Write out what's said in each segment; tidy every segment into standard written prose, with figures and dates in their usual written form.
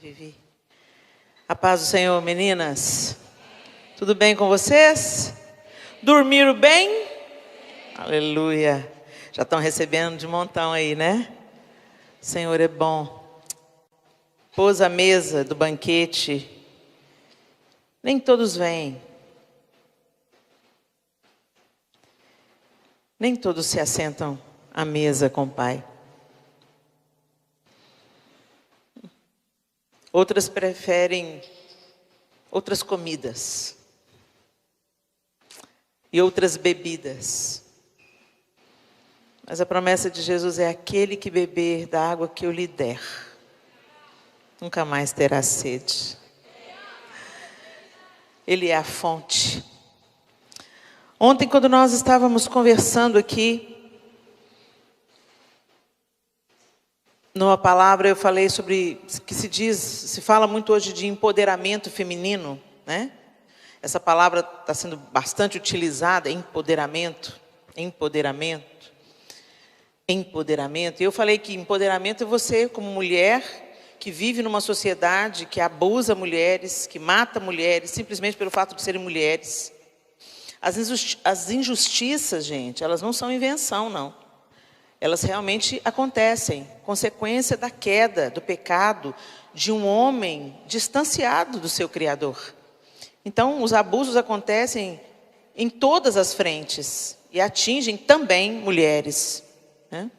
Vivi. A paz do Senhor, meninas. Tudo bem com vocês? Dormiram bem? Aleluia. Já estão recebendo de montão aí, né? O Senhor é bom. Pôs a mesa do banquete. Nem todos vêm. Nem todos se assentam à mesa com o Pai. Outras preferem outras comidas e outras bebidas. Mas a promessa de Jesus é: aquele que beber da água que eu lhe der, nunca mais terá sede. Ele é a fonte. Ontem, quando nós estávamos conversando aqui, numa palavra eu falei sobre, que se fala muito hoje de empoderamento feminino, né? Essa palavra está sendo bastante utilizada, empoderamento. E eu falei que empoderamento é você, como mulher, que vive numa sociedade que abusa mulheres, que mata mulheres, simplesmente pelo fato de serem mulheres. As injustiças, gente, elas não são invenção, não. Elas realmente acontecem, consequência da queda, do pecado, de um homem distanciado do seu Criador. Então, os abusos acontecem em todas as frentes e atingem também mulheres, né?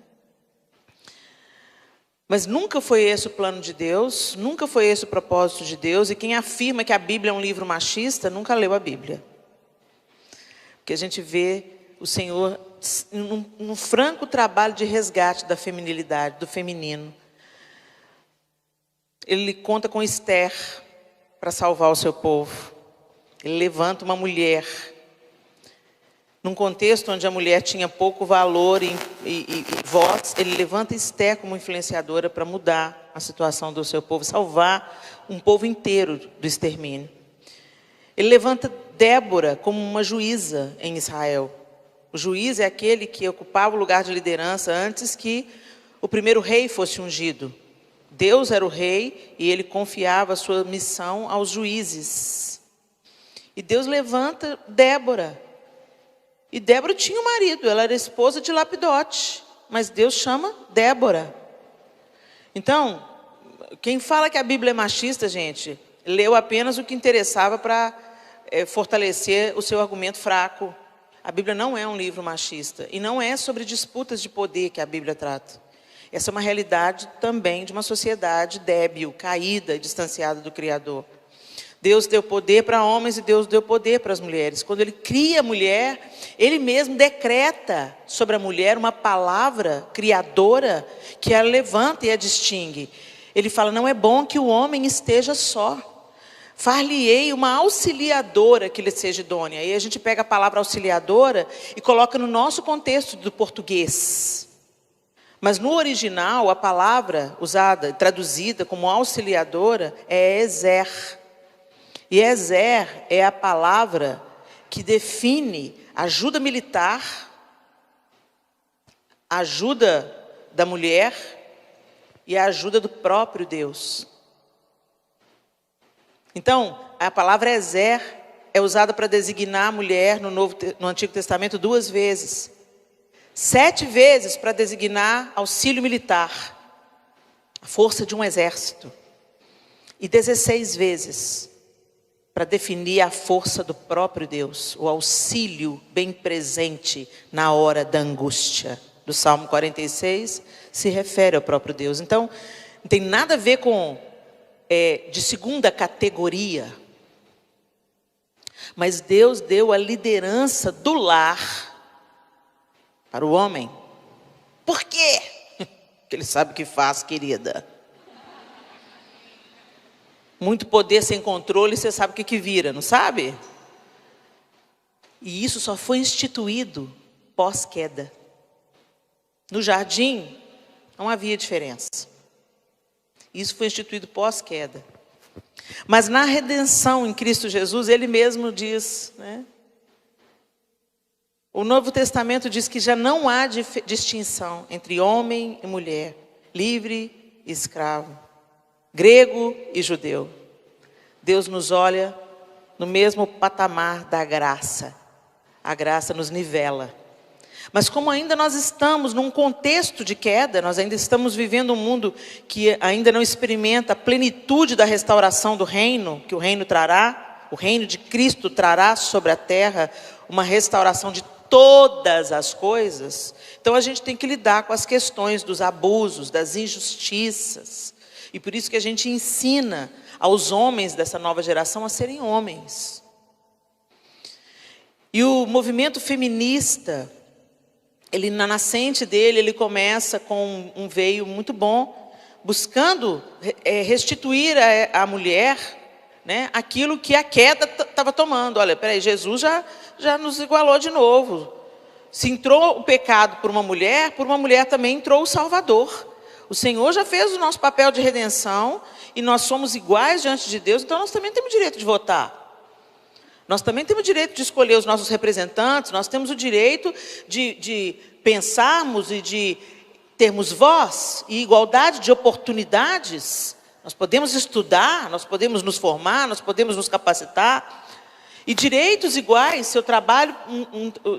Mas nunca foi esse o plano de Deus, nunca foi esse o propósito de Deus, e quem afirma que a Bíblia é um livro machista, nunca leu a Bíblia. Porque a gente vê o Senhor num franco trabalho de resgate da feminilidade, do feminino. Ele conta com Esther para salvar o seu povo. Ele levanta uma mulher, num contexto onde a mulher tinha pouco valor e voz, ele levanta Esther como influenciadora para mudar a situação do seu povo, salvar um povo inteiro do extermínio. Ele levanta Débora como uma juíza em Israel. O juiz é aquele que ocupava o lugar de liderança antes que o primeiro rei fosse ungido. Deus era o rei e ele confiava a sua missão aos juízes. E Deus levanta Débora. E Débora tinha um marido, ela era esposa de Lapidote, mas Deus chama Débora. Então, quem fala que a Bíblia é machista, gente, leu apenas o que interessava para fortalecer o seu argumento fraco. A Bíblia não é um livro machista e não é sobre disputas de poder que a Bíblia trata. Essa é uma realidade também de uma sociedade débil, caída e distanciada do Criador. Deus deu poder para homens e Deus deu poder para as mulheres. Quando Ele cria a mulher, Ele mesmo decreta sobre a mulher uma palavra criadora que a levanta e a distingue. Ele fala: não é bom que o homem esteja só. Far-lhe-ei uma auxiliadora que lhe seja idônea. Aí a gente pega a palavra auxiliadora e coloca no nosso contexto do português. Mas no original, a palavra usada, traduzida como auxiliadora, é Ezer. E Ezer é a palavra que define ajuda militar, ajuda da mulher e a ajuda do próprio Deus. Então, a palavra Ezer é usada para designar a mulher no Antigo Testamento 2 vezes. 7 vezes para designar auxílio militar, a força de um exército. E 16 vezes para definir a força do próprio Deus, o auxílio bem presente na hora da angústia. Do Salmo 46 se refere ao próprio Deus. Então, não tem nada a ver com de segunda categoria. Mas Deus deu a liderança do lar para o homem. Por quê? Porque Ele sabe o que faz, querida. Muito poder sem controle, você sabe o que vira, não sabe? E isso só foi instituído pós-queda. No jardim, não havia diferença. Isso foi instituído pós-queda. Mas na redenção em Cristo Jesus, Ele mesmo diz, né? O Novo Testamento diz que já não há distinção entre homem e mulher, livre e escravo. grego e judeu. Deus nos olha no mesmo patamar da graça. A graça nos nivela. Mas como ainda nós estamos num contexto de queda, nós ainda estamos vivendo um mundo que ainda não experimenta a plenitude da restauração do reino, que o reino trará, o reino de Cristo trará sobre a terra uma restauração de todas as coisas. Então a gente tem que lidar com as questões dos abusos, das injustiças. E por isso que a gente ensina aos homens dessa nova geração a serem homens. E o movimento feminista, ele, na nascente dele, ele começa com um veio muito bom, buscando restituir à mulher, né, aquilo que a queda estava tomando. Olha, peraí, Jesus já nos igualou de novo. Se entrou o pecado por uma mulher também entrou o Salvador. O Senhor já fez o nosso papel de redenção e nós somos iguais diante de Deus, então nós também temos direito de votar. Nós também temos o direito de escolher os nossos representantes, nós temos o direito de pensarmos e de termos voz e igualdade de oportunidades. Nós podemos estudar, nós podemos nos formar, nós podemos nos capacitar. E direitos iguais, se eu trabalho,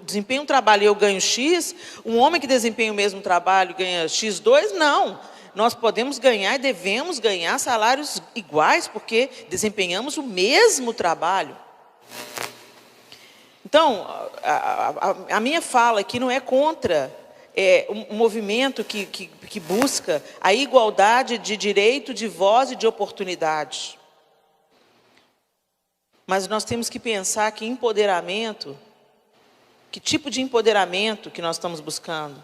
desempenho um trabalho e eu ganho X, um homem que desempenha o mesmo trabalho ganha X2, não. Nós podemos ganhar e devemos ganhar salários iguais, porque desempenhamos o mesmo trabalho. Então, a minha fala aqui não é contra um movimento que busca a igualdade de direito, de voz e de oportunidade. Mas nós temos que pensar que empoderamento, que tipo de empoderamento que nós estamos buscando?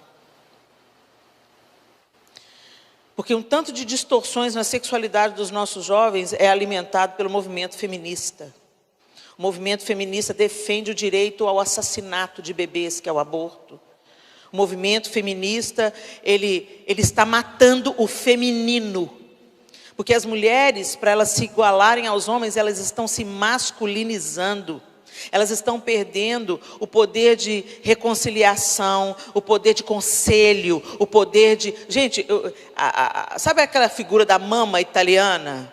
Porque um tanto de distorções na sexualidade dos nossos jovens é alimentado pelo movimento feminista. O movimento feminista defende o direito ao assassinato de bebês, que é o aborto. O movimento feminista, ele está matando o feminino. Porque as mulheres, para elas se igualarem aos homens, elas estão se masculinizando. Elas estão perdendo o poder de reconciliação, o poder de conselho, o poder de... Gente, sabe aquela figura da mama italiana?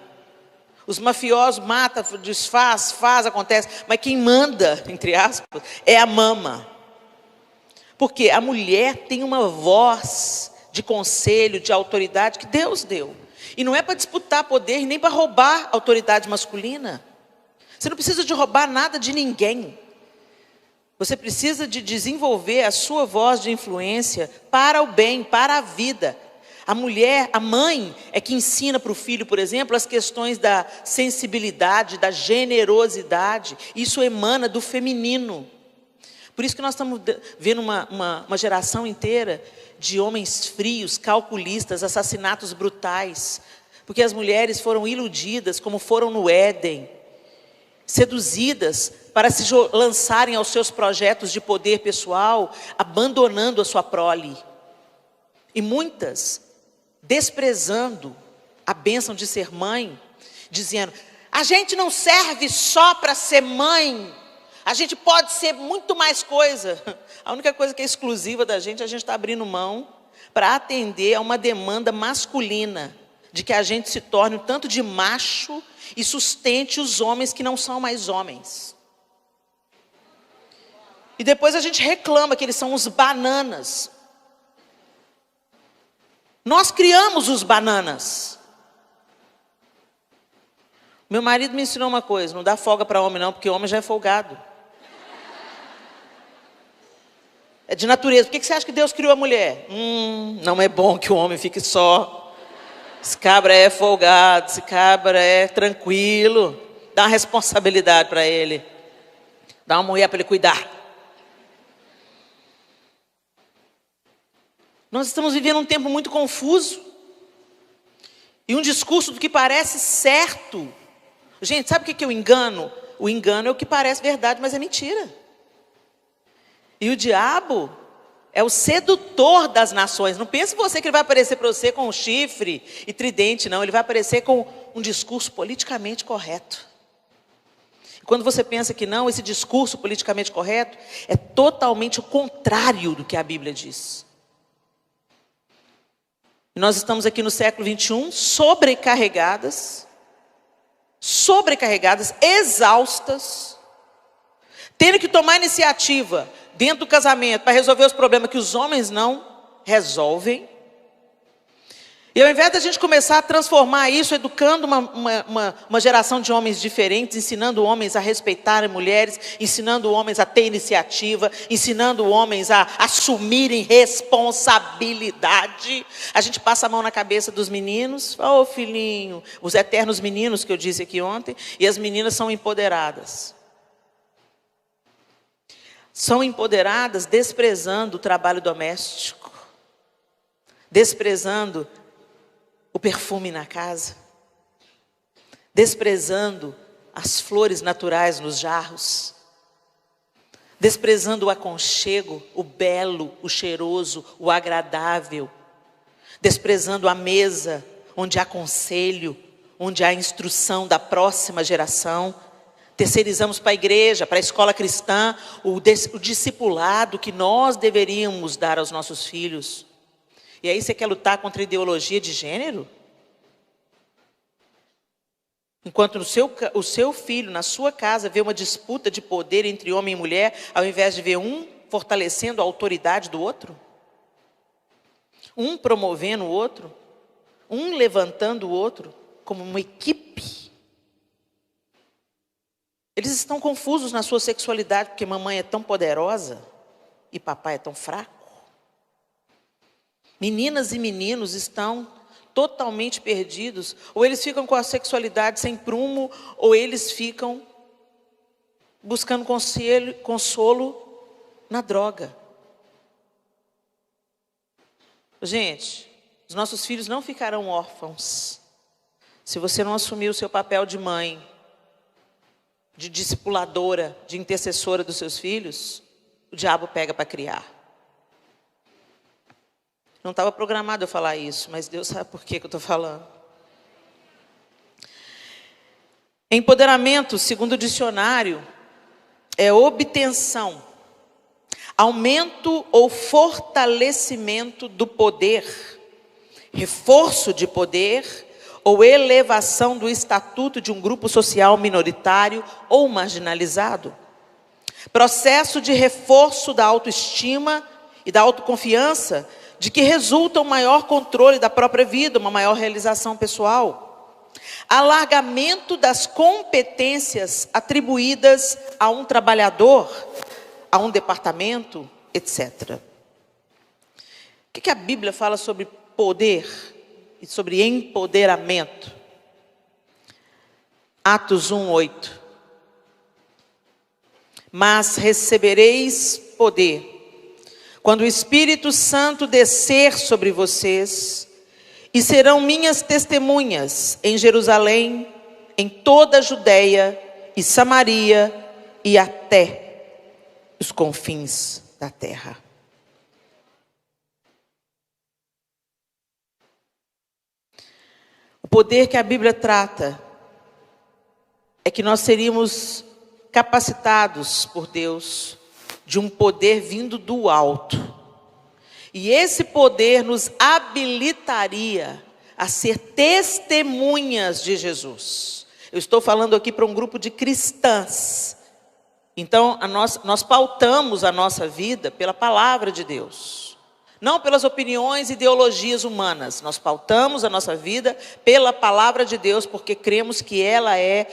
Os mafiosos matam, desfaz, acontece. Mas quem manda, entre aspas, é a mama. Porque a mulher tem uma voz de conselho, de autoridade que Deus deu. E não é para disputar poder, nem para roubar a autoridade masculina. Você não precisa de roubar nada de ninguém. Você precisa de desenvolver a sua voz de influência para o bem, para a vida. A mulher, a mãe, é que ensina para o filho, por exemplo, as questões da sensibilidade, da generosidade. Isso emana do feminino. Por isso que nós estamos vendo uma geração inteira de homens frios, calculistas, assassinatos brutais. Porque as mulheres foram iludidas, como foram no Éden, seduzidas para se lançarem aos seus projetos de poder pessoal, abandonando a sua prole. E muitas desprezando a bênção de ser mãe, dizendo: a gente não serve só para ser mãe, a gente pode ser muito mais coisa. A única coisa que é exclusiva da gente, a gente está abrindo mão para atender a uma demanda masculina, de que a gente se torne um tanto de macho e sustente os homens que não são mais homens. E depois a gente reclama que eles são os bananas. Nós criamos os bananas. Meu marido me ensinou uma coisa: não dá folga para homem não, porque homem já é folgado. É de natureza. Por que você acha que Deus criou a mulher? Não é bom que o homem fique só. Esse cabra é folgado, esse cabra é tranquilo. Dá uma responsabilidade para ele. Dá uma mulher para ele cuidar. Nós estamos vivendo um tempo muito confuso. E um discurso do que parece certo. Gente, sabe o que é o engano? O engano é o que parece verdade, mas é mentira. E o diabo é o sedutor das nações. Não pense você que ele vai aparecer para você com um chifre e tridente, não. Ele vai aparecer com um discurso politicamente correto. E quando você pensa que não, esse discurso politicamente correto é totalmente o contrário do que a Bíblia diz. E nós estamos aqui no século 21, sobrecarregadas, exaustas, tendo que tomar iniciativa dentro do casamento para resolver os problemas que os homens não resolvem. E ao invés da gente começar a transformar isso, educando uma geração de homens diferentes, ensinando homens a respeitarem mulheres, ensinando homens a ter iniciativa, ensinando homens a assumirem responsabilidade, a gente passa a mão na cabeça dos meninos, ô filhinho, os eternos meninos que eu disse aqui ontem, e as meninas são empoderadas. São empoderadas desprezando o trabalho doméstico, desprezando o perfume na casa, desprezando as flores naturais nos jarros, desprezando o aconchego, o belo, o cheiroso, o agradável, desprezando a mesa onde há conselho, onde há instrução da próxima geração. Terceirizamos para a igreja, para a escola cristã, o discipulado que nós deveríamos dar aos nossos filhos. E aí você quer lutar contra a ideologia de gênero? Enquanto o seu filho, na sua casa, vê uma disputa de poder entre homem e mulher, ao invés de ver um fortalecendo a autoridade do outro, um promovendo o outro, um levantando o outro, como uma equipe. Eles estão confusos na sua sexualidade, porque mamãe é tão poderosa e papai é tão fraco. Meninas e meninos estão totalmente perdidos, ou eles ficam com a sexualidade sem prumo, ou eles ficam buscando consolo na droga. Gente, os nossos filhos não ficarão órfãos se você não assumir o seu papel de mãe, de discipuladora, de intercessora dos seus filhos. O diabo pega para criar. Não estava programado eu falar isso, mas Deus sabe por que eu estou falando. Empoderamento, segundo o dicionário, é obtenção, aumento ou fortalecimento do poder, reforço de poder ou elevação do estatuto de um grupo social minoritário ou marginalizado. Processo de reforço da autoestima e da autoconfiança, de que resulta um maior controle da própria vida, uma maior realização pessoal. Alargamento das competências atribuídas a um trabalhador, a um departamento, etc. O que a Bíblia fala sobre poder e sobre empoderamento? Atos 1:8. Mas recebereis poder quando o Espírito Santo descer sobre vocês, e serão minhas testemunhas em Jerusalém, em toda a Judeia e Samaria e até os confins da terra. O poder que a Bíblia trata é que nós seríamos capacitados por Deus de um poder vindo do alto. E esse poder nos habilitaria a ser testemunhas de Jesus. Eu estou falando aqui para um grupo de cristãs. Então, nós pautamos a nossa vida pela palavra de Deus. Não pelas opiniões e ideologias humanas. Nós pautamos a nossa vida pela palavra de Deus, porque cremos que ela é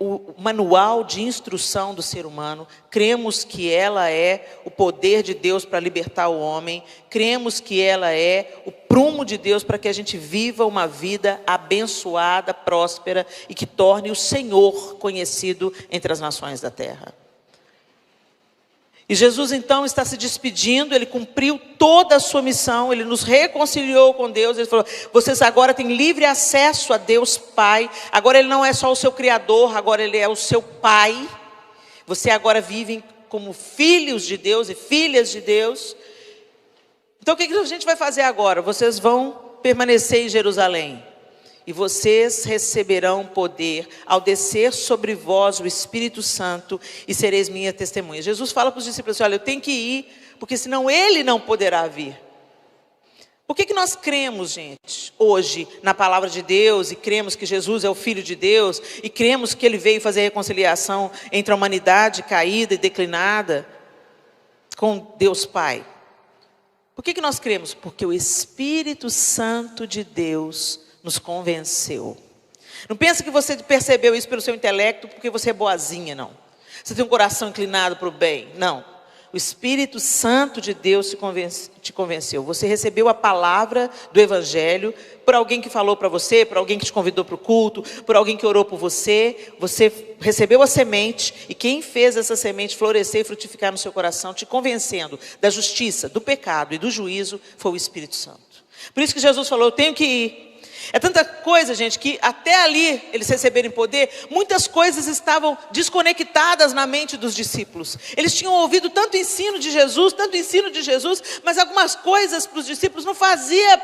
o manual de instrução do ser humano, cremos que ela é o poder de Deus para libertar o homem, cremos que ela é o prumo de Deus para que a gente viva uma vida abençoada, próspera e que torne o Senhor conhecido entre as nações da terra. E Jesus então está se despedindo, ele cumpriu toda a sua missão, ele nos reconciliou com Deus, ele falou, vocês agora têm livre acesso a Deus Pai, agora ele não é só o seu Criador, agora ele é o seu Pai, você agora vive como filhos de Deus e filhas de Deus. Então o que a gente vai fazer agora? Vocês vão permanecer em Jerusalém. E vocês receberão poder ao descer sobre vós o Espírito Santo e sereis minha testemunha. Jesus fala para os discípulos, olha, eu tenho que ir, porque senão ele não poderá vir. Por que nós cremos, gente, hoje na palavra de Deus, e cremos que Jesus é o Filho de Deus, e cremos que Ele veio fazer a reconciliação entre a humanidade caída e declinada com Deus Pai? Por que nós cremos? Porque o Espírito Santo de Deus nos convenceu. Não pensa que você percebeu isso pelo seu intelecto, porque você é boazinha, não. Você tem um coração inclinado para o bem, não. O Espírito Santo de Deus te convenceu. Você recebeu a palavra do Evangelho por alguém que falou para você, por alguém que te convidou para o culto, por alguém que orou por você. Você recebeu a semente e quem fez essa semente florescer e frutificar no seu coração, te convencendo da justiça, do pecado e do juízo, foi o Espírito Santo. Por isso que Jesus falou, eu tenho que ir. É tanta coisa, gente, que até ali eles receberem poder, muitas coisas estavam desconectadas na mente dos discípulos. Eles tinham ouvido tanto ensino de Jesus, mas algumas coisas para os discípulos não fazia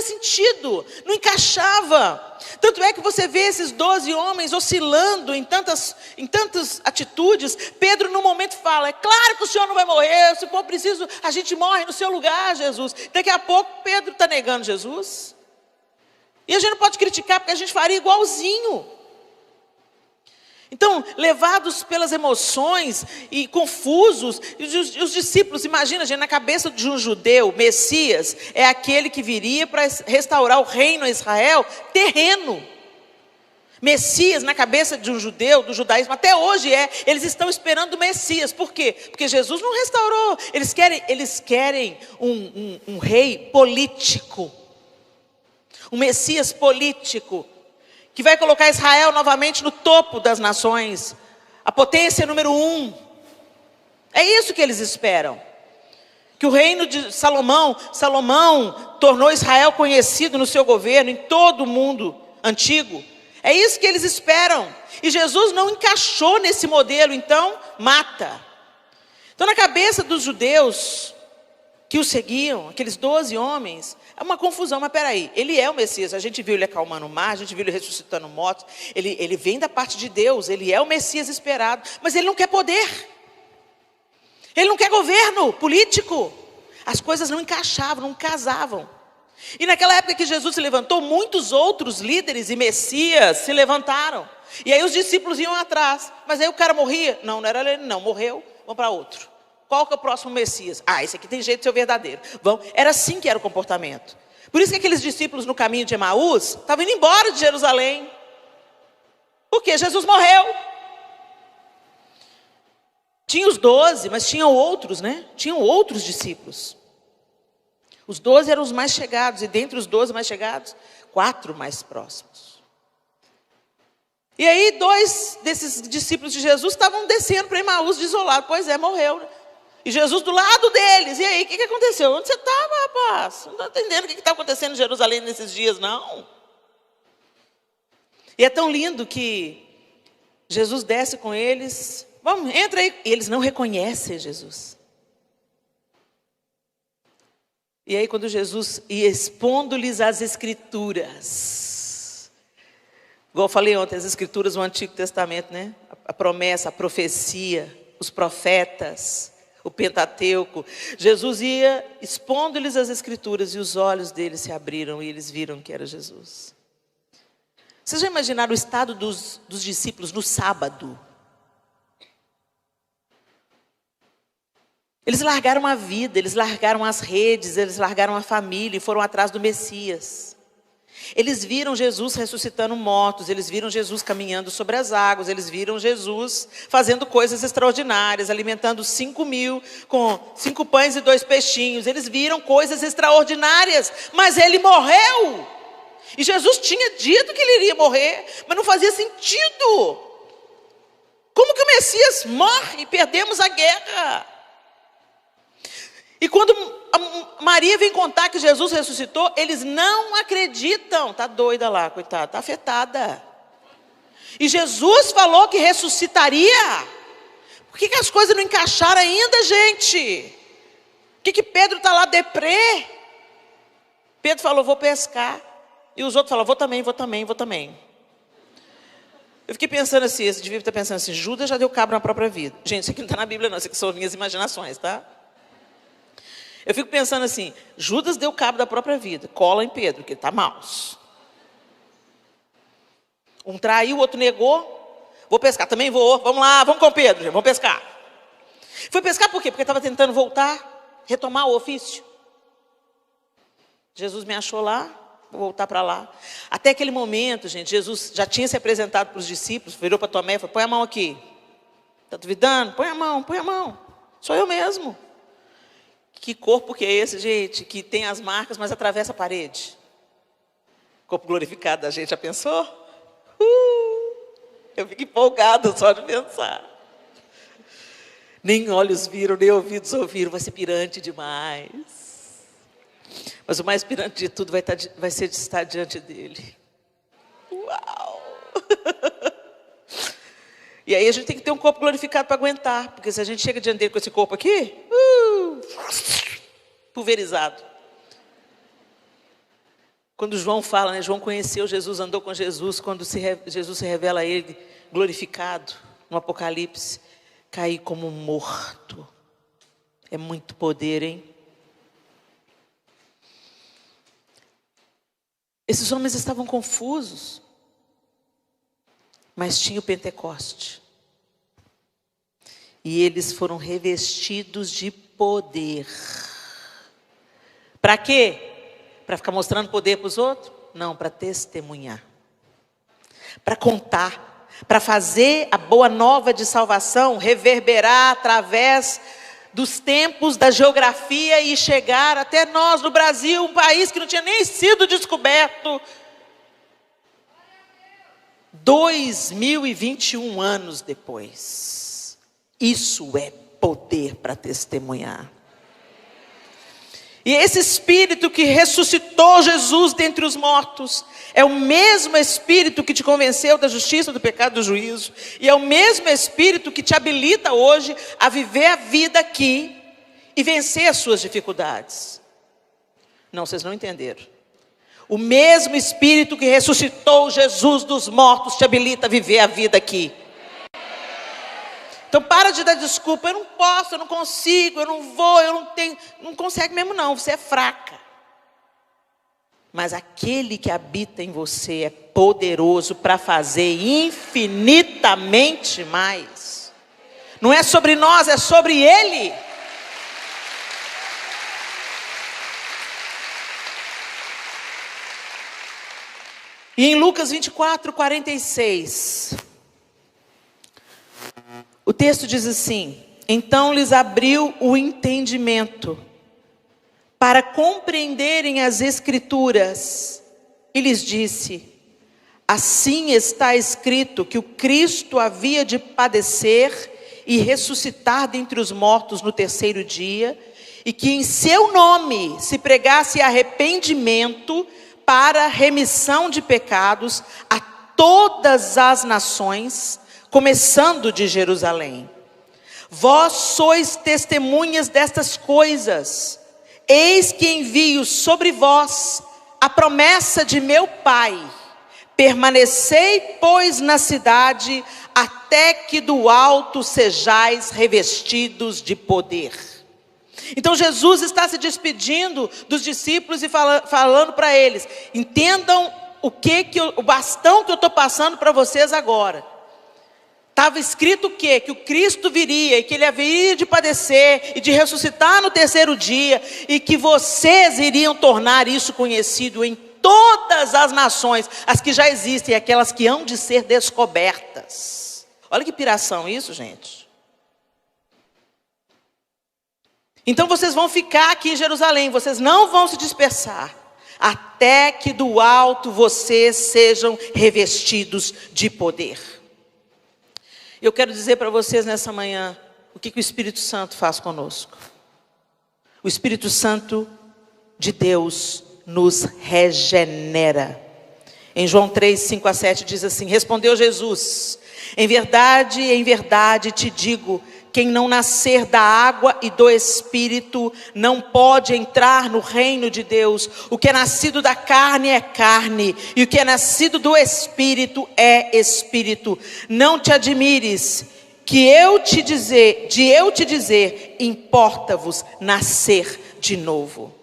sentido, não encaixava. Tanto é que você vê esses 12 homens oscilando em tantas atitudes. Pedro no momento fala, é claro que o Senhor não vai morrer, se for preciso a gente morre no seu lugar, Jesus. Daqui a pouco Pedro está negando Jesus. E a gente não pode criticar, porque a gente faria igualzinho. Então, levados pelas emoções e confusos, os discípulos, imagina, gente, na cabeça de um judeu, Messias é aquele que viria para restaurar o reino a Israel terreno. Messias, na cabeça de um judeu, do judaísmo, até hoje eles estão esperando o Messias. Por quê? Porque Jesus não restaurou. Eles querem um rei político. Um Messias político, que vai colocar Israel novamente no topo das nações, a potência número 1. É isso que eles esperam. Que o reino de Salomão tornou Israel conhecido no seu governo, em todo o mundo antigo. É isso que eles esperam. E Jesus não encaixou nesse modelo, então mata. Então na cabeça dos judeus que o seguiam, aqueles 12 homens, é uma confusão, mas peraí, ele é o Messias, a gente viu ele acalmando o mar, a gente viu ele ressuscitando mortos, ele vem da parte de Deus, ele é o Messias esperado, mas ele não quer poder, ele não quer governo político, as coisas não encaixavam, não casavam. E naquela época que Jesus se levantou, muitos outros líderes e Messias se levantaram, e aí os discípulos iam atrás, mas aí o cara morria, não era ele não, morreu, vamos para outro. Qual que é o próximo Messias? Esse aqui tem jeito de ser o verdadeiro. Era assim que era o comportamento. Por isso que aqueles discípulos no caminho de Emaús estavam indo embora de Jerusalém. Por quê? Jesus morreu. Tinha os 12, mas tinham outros, né? Tinham outros discípulos. Os 12 eram os mais chegados, e dentre os 12 mais chegados, 4 mais próximos. E aí 2 desses discípulos de Jesus estavam descendo para Emaús desolado. Pois é, morreu, né? E Jesus do lado deles. E aí, o que aconteceu? Onde você estava, rapaz? Não está entendendo o que está acontecendo em Jerusalém nesses dias, não? E é tão lindo que Jesus desce com eles. Vamos, entra aí. E eles não reconhecem Jesus. E aí, quando Jesus ia expondo-lhes as Escrituras. Igual eu falei ontem, as Escrituras do Antigo Testamento, né? A promessa, a profecia, os profetas, o Pentateuco. Jesus ia expondo-lhes as Escrituras e os olhos deles se abriram e eles viram que era Jesus. Vocês já imaginaram o estado dos discípulos no sábado? Eles largaram a vida, eles largaram as redes, eles largaram a família e foram atrás do Messias. Eles viram Jesus ressuscitando mortos, eles viram Jesus caminhando sobre as águas, eles viram Jesus fazendo coisas extraordinárias, alimentando 5.000 com 5 pães e 2 peixinhos. Eles viram coisas extraordinárias, mas ele morreu. E Jesus tinha dito que ele iria morrer, mas não fazia sentido. Como que o Messias morre e perdemos a guerra? E quando Maria vem contar que Jesus ressuscitou, eles não acreditam. Está doida lá, coitada, está afetada. E Jesus falou que ressuscitaria. Por que as coisas não encaixaram ainda, gente? Por que Pedro está lá deprê? Pedro falou, vou pescar. E os outros falaram, vou também. Eu fiquei pensando assim, esse devia estar pensando assim, Judas já deu cabo na própria vida. Gente, isso aqui não está na Bíblia não, isso aqui são minhas imaginações, tá? Eu fico pensando assim, Judas deu cabo da própria vida, cola em Pedro, que ele está maus. Um traiu, o outro negou. Vou pescar, também vou. Vamos lá, vamos com o Pedro, gente, vamos pescar. Foi pescar por quê? Porque estava tentando voltar, retomar o ofício. Jesus me achou lá, vou voltar para lá. Até aquele momento, gente, Jesus já tinha se apresentado para os discípulos, virou para Tomé e falou, põe a mão aqui. Está duvidando? Põe a mão, põe a mão. Sou eu mesmo. Que corpo que é esse, gente, que tem as marcas, mas atravessa a parede? Corpo glorificado da gente, já pensou? Eu fico empolgado só de pensar. Nem olhos viram, nem ouvidos ouviram, vai ser pirante demais. Mas o mais pirante de tudo vai ser de estar diante dele. Uau! E aí a gente tem que ter um corpo glorificado para aguentar, porque se a gente chega diante dele com esse corpo aqui, pulverizado. Quando João fala, né, João conheceu Jesus, andou com Jesus, quando Jesus se revela a ele, glorificado, no Apocalipse, cair como morto. É muito poder, hein? Esses homens estavam confusos, mas tinha o Pentecoste. E eles foram revestidos de poder. Para quê? Para ficar mostrando poder para os outros? Não, para testemunhar. Para contar. Para fazer a boa nova de salvação reverberar através dos tempos, da geografia e chegar até nós no Brasil, um país que não tinha nem sido descoberto. 2021 anos depois. Isso é poder para testemunhar. E esse Espírito que ressuscitou Jesus dentre os mortos, é o mesmo Espírito que te convenceu da justiça, do pecado e do juízo, e é o mesmo Espírito que te habilita hoje a viver a vida aqui e vencer as suas dificuldades. Não, vocês não entenderam. O mesmo Espírito que ressuscitou Jesus dos mortos te habilita a viver a vida aqui. Então para de dar desculpa, eu não posso, eu não consigo, eu não vou, eu não tenho. Não consegue mesmo não, você é fraca. Mas aquele que habita em você é poderoso para fazer infinitamente mais. Não é sobre nós, é sobre Ele. E em Lucas 24, 46... o texto diz assim: então lhes abriu o entendimento para compreenderem as Escrituras e lhes disse: assim está escrito que o Cristo havia de padecer e ressuscitar dentre os mortos no terceiro dia, e que em seu nome se pregasse arrependimento para remissão de pecados a todas as nações, começando de Jerusalém. Vós sois testemunhas destas coisas. Eis que envio sobre vós a promessa de meu Pai. Permanecei, pois, na cidade, até que do alto sejais revestidos de poder. Então Jesus está se despedindo dos discípulos e falando para eles: entendam o bastão que eu estou passando para vocês agora. Estava escrito o quê? Que o Cristo viria, e que Ele haveria de padecer, e de ressuscitar no terceiro dia, e que vocês iriam tornar isso conhecido em todas as nações, as que já existem e aquelas que hão de ser descobertas. Olha que piração isso, gente. Então vocês vão ficar aqui em Jerusalém, vocês não vão se dispersar, até que do alto vocês sejam revestidos de poder. Eu quero dizer para vocês nessa manhã, o que o Espírito Santo faz conosco. O Espírito Santo de Deus nos regenera. Em João 3, 5 a 7 diz assim: respondeu Jesus: em verdade te digo, quem não nascer da água e do Espírito não pode entrar no reino de Deus. O que é nascido da carne é carne, e o que é nascido do Espírito é Espírito. Não te admires de eu te dizer, importa-vos nascer de novo.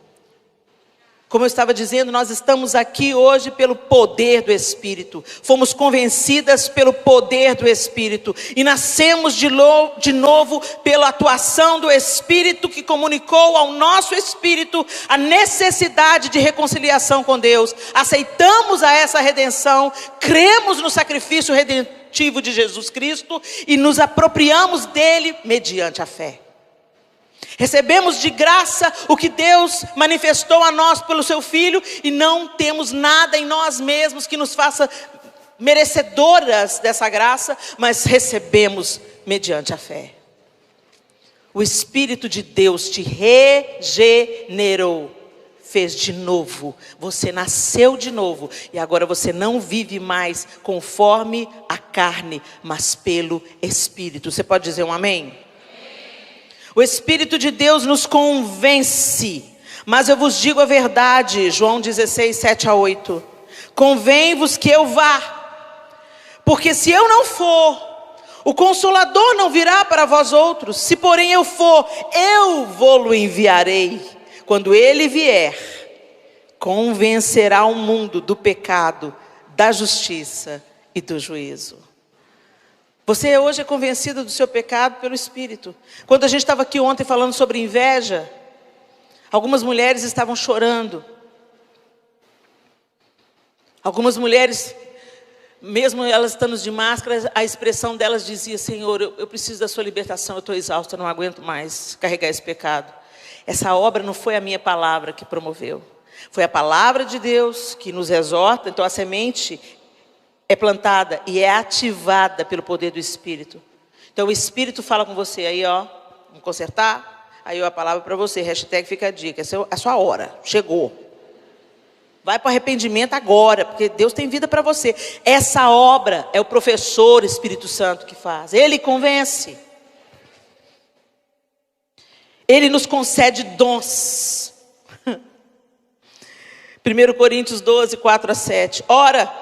Como eu estava dizendo, nós estamos aqui hoje pelo poder do Espírito. Fomos convencidas pelo poder do Espírito. E nascemos de novo pela atuação do Espírito, que comunicou ao nosso espírito a necessidade de reconciliação com Deus. Aceitamos a essa redenção, cremos no sacrifício redentivo de Jesus Cristo e nos apropriamos dele mediante a fé. Recebemos de graça o que Deus manifestou a nós pelo seu Filho e não temos nada em nós mesmos que nos faça merecedoras dessa graça, mas recebemos mediante a fé. O Espírito de Deus te regenerou, fez de novo, você nasceu de novo e agora você não vive mais conforme a carne, mas pelo Espírito. Você pode dizer um amém? O Espírito de Deus nos convence, mas eu vos digo a verdade, João 16, 7-8. Convém-vos que eu vá, porque se eu não for, o Consolador não virá para vós outros. Se porém eu for, eu vou-lo enviarei. Quando ele vier, convencerá o mundo do pecado, da justiça e do juízo. Você hoje é convencido do seu pecado pelo Espírito. Quando a gente estava aqui ontem falando sobre inveja, algumas mulheres estavam chorando. Algumas mulheres, mesmo elas estando de máscara, a expressão delas dizia: Senhor, eu preciso da sua libertação, eu estou exausta, eu não aguento mais carregar esse pecado. Essa obra não foi a minha palavra que promoveu. Foi a palavra de Deus que nos exorta. Então a semente é plantada e é ativada pelo poder do Espírito. Então o Espírito fala com você aí, ó, vamos consertar? Aí ó, a palavra para você, hashtag fica a dica, é a sua hora, chegou. Vai para o arrependimento agora, porque Deus tem vida para você. Essa obra é o professor Espírito Santo que faz, ele convence. Ele nos concede dons. 1 Coríntios 12, 4-7. Ora,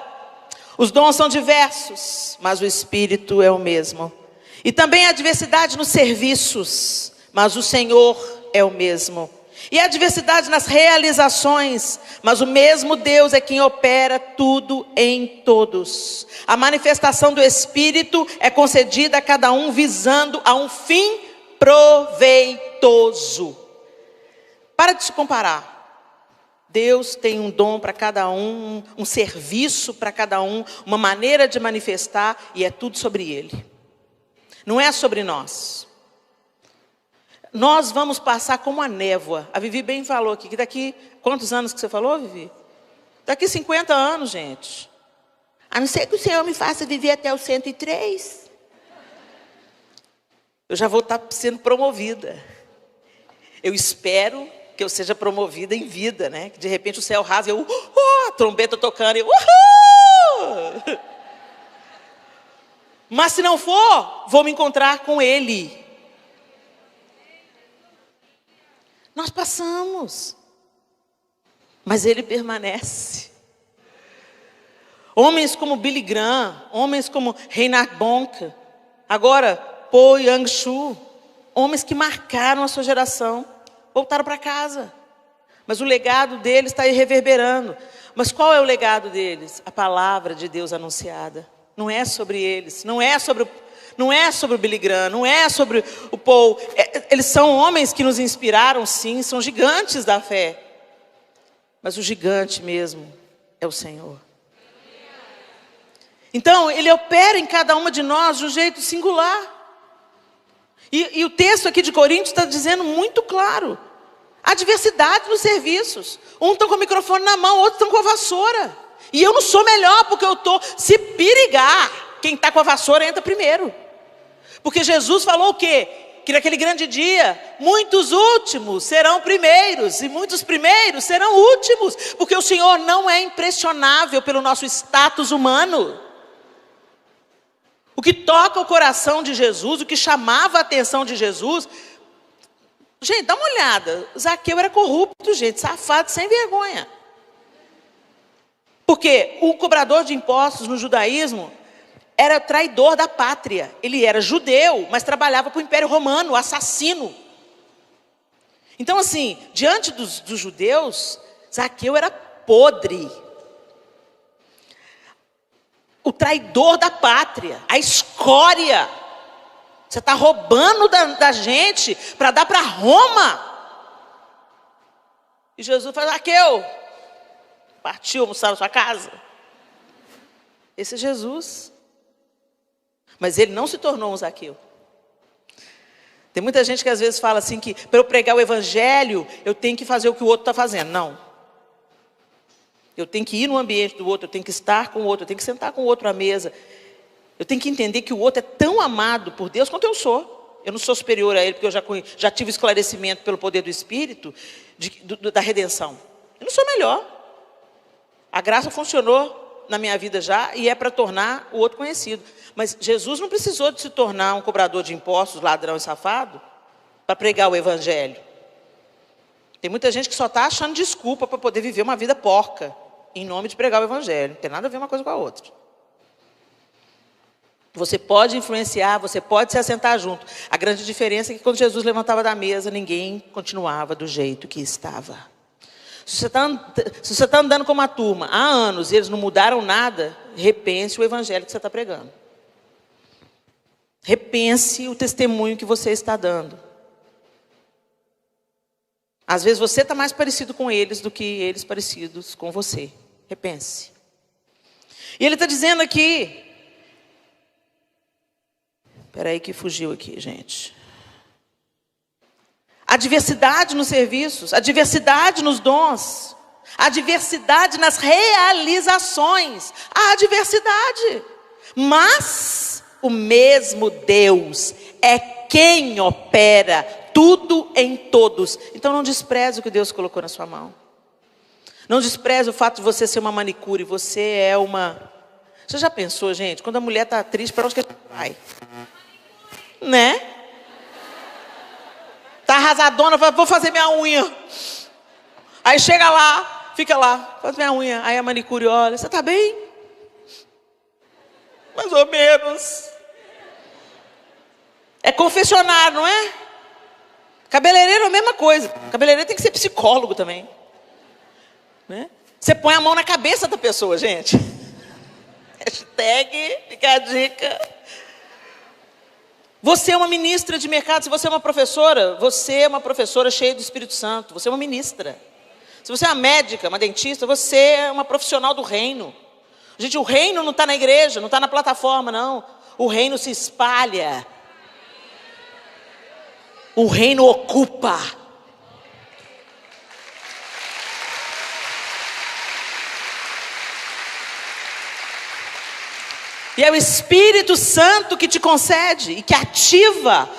os dons são diversos, mas o Espírito é o mesmo. E também há diversidade nos serviços, mas o Senhor é o mesmo. E há diversidade nas realizações, mas o mesmo Deus é quem opera tudo em todos. A manifestação do Espírito é concedida a cada um visando a um fim proveitoso. Para de se comparar. Deus tem um dom para cada um, um serviço para cada um, uma maneira de manifestar, e é tudo sobre Ele. Não é sobre nós. Nós vamos passar como a névoa. A Vivi bem falou aqui, que daqui, quantos anos que você falou, Vivi? Daqui 50 anos, gente. A não ser que o Senhor me faça viver até os 103. Eu já vou estar sendo promovida. Eu espero que eu seja promovida em vida, né? Que de repente o céu rasga, eu, a trombeta tocando, eu, Mas se não for, vou me encontrar com Ele. Nós passamos, mas Ele permanece. Homens como Billy Graham, homens como Reinhard Bonke, agora Po Yang-Shu, homens que marcaram a sua geração, voltaram para casa. Mas o legado deles está aí reverberando. Mas qual é o legado deles? A palavra de Deus anunciada. Não é sobre eles, não é sobre o Billy Graham, não é sobre o Paul. Eles são homens que nos inspiraram, sim, são gigantes da fé. Mas o gigante mesmo é o Senhor. Então, Ele opera em cada uma de nós de um jeito singular. E o texto aqui de Coríntios está dizendo muito claro. Há diversidade nos serviços. Uns estão com o microfone na mão, outros estão com a vassoura. E eu não sou melhor porque eu estou. Se perigar, quem está com a vassoura entra primeiro. Porque Jesus falou o quê? Que naquele grande dia, muitos últimos serão primeiros. E muitos primeiros serão últimos. Porque o Senhor não é impressionável pelo nosso status humano. O que toca o coração de Jesus, o que chamava a atenção de Jesus. Gente, dá uma olhada. Zaqueu era corrupto, gente, safado, sem vergonha. Porque o cobrador de impostos no judaísmo era traidor da pátria. Ele era judeu, mas trabalhava para o Império Romano, assassino. Então assim, diante dos judeus, Zaqueu era podre. O traidor da pátria, a escória. Você está roubando da gente para dar para Roma. E Jesus fala: Zaqueu, partiu almoçar na sua casa. Esse é Jesus. Mas ele não se tornou um Zaqueu. Tem muita gente que às vezes fala assim que para eu pregar o evangelho, eu tenho que fazer o que o outro está fazendo. Não. Eu tenho que ir no ambiente do outro, eu tenho que estar com o outro, eu tenho que sentar com o outro à mesa. Eu tenho que entender que o outro é tão amado por Deus quanto eu sou. Eu não sou superior a ele, porque eu já tive esclarecimento pelo poder do Espírito da redenção. Eu não sou melhor. A graça funcionou na minha vida já e é para tornar o outro conhecido. Mas Jesus não precisou de se tornar um cobrador de impostos, ladrão e safado, para pregar o evangelho. Tem muita gente que só está achando desculpa para poder viver uma vida porca, em nome de pregar o evangelho. Não tem nada a ver uma coisa com a outra. Você pode influenciar, você pode se assentar junto. A grande diferença é que quando Jesus levantava da mesa, ninguém continuava do jeito que estava. Se você está andando com uma turma há anos e eles não mudaram nada, repense o evangelho que você está pregando. Repense o testemunho que você está dando. Às vezes você está mais parecido com eles do que eles parecidos com você. Repense. E ele está dizendo aqui... Espera aí que fugiu aqui, gente. A diversidade nos serviços, a diversidade nos dons, a diversidade nas realizações, a diversidade. Mas o mesmo Deus é quem opera tudo em todos. Então não despreze o que Deus colocou na sua mão. Não despreze o fato de você ser uma manicure, você é uma... Você já pensou, gente, quando a mulher está triste, para onde que ela vai? Né? Tá arrasadona, vou fazer minha unha. Aí chega lá, fica lá, faz minha unha. Aí a manicure olha: você tá bem? Mais ou menos. É confessionário, não é? Cabeleireiro é a mesma coisa. Cabeleireiro tem que ser psicólogo também, né? Você põe a mão na cabeça da pessoa, gente. Hashtag, fica a dica. Você é uma ministra de mercado. Se você é uma professora cheia do Espírito Santo. Você é uma ministra. Se você é uma médica, uma dentista, você é uma profissional do reino. Gente, o reino não está na igreja, não está na plataforma, não. O reino se espalha. O reino ocupa. E é o Espírito Santo que te concede e que ativa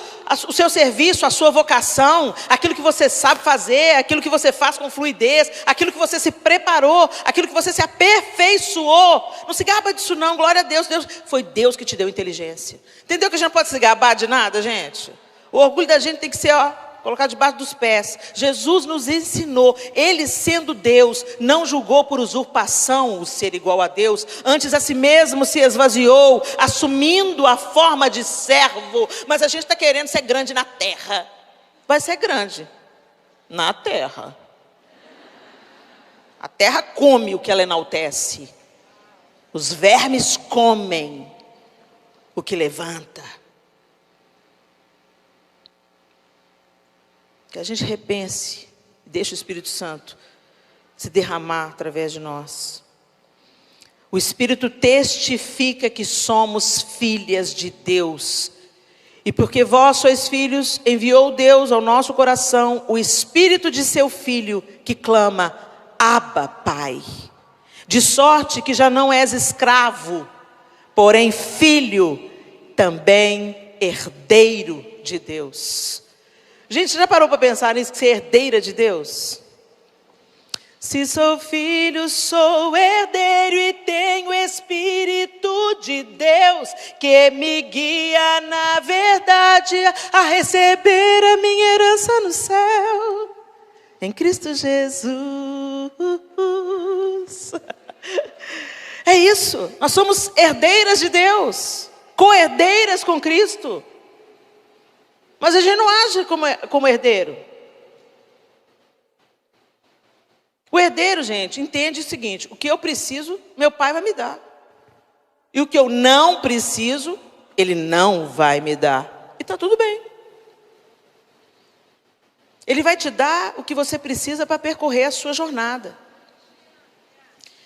o seu serviço, a sua vocação, aquilo que você sabe fazer, aquilo que você faz com fluidez, aquilo que você se preparou, aquilo que você se aperfeiçoou. Não se gaba disso não, glória a Deus. Foi Deus que te deu inteligência. Entendeu que a gente não pode se gabar de nada, gente? O orgulho da gente tem que ser, colocado debaixo dos pés. Jesus nos ensinou, ele sendo Deus, não julgou por usurpação o ser igual a Deus, antes a si mesmo se esvaziou, assumindo a forma de servo. Mas a gente está querendo ser grande na terra. Vai ser grande na terra. A terra come o que ela enaltece. Os vermes comem o que levanta. Que a gente repense, deixe o Espírito Santo se derramar através de nós. O Espírito testifica que somos filhas de Deus. E porque vós sois filhos, enviou Deus ao nosso coração o Espírito de seu Filho, que clama: Abba, Pai. De sorte que já não és escravo, porém filho, também herdeiro de Deus. Gente, já parou para pensar nisso, que ser herdeira de Deus? Se sou filho, sou herdeiro e tenho Espírito de Deus, que me guia na verdade a receber a minha herança no céu, em Cristo Jesus. É isso, nós somos herdeiras de Deus, co-herdeiras com Cristo. Mas a gente não age como herdeiro. O herdeiro, gente, entende o seguinte: o que eu preciso, meu pai vai me dar. E o que eu não preciso, ele não vai me dar. E está tudo bem. Ele vai te dar o que você precisa para percorrer a sua jornada.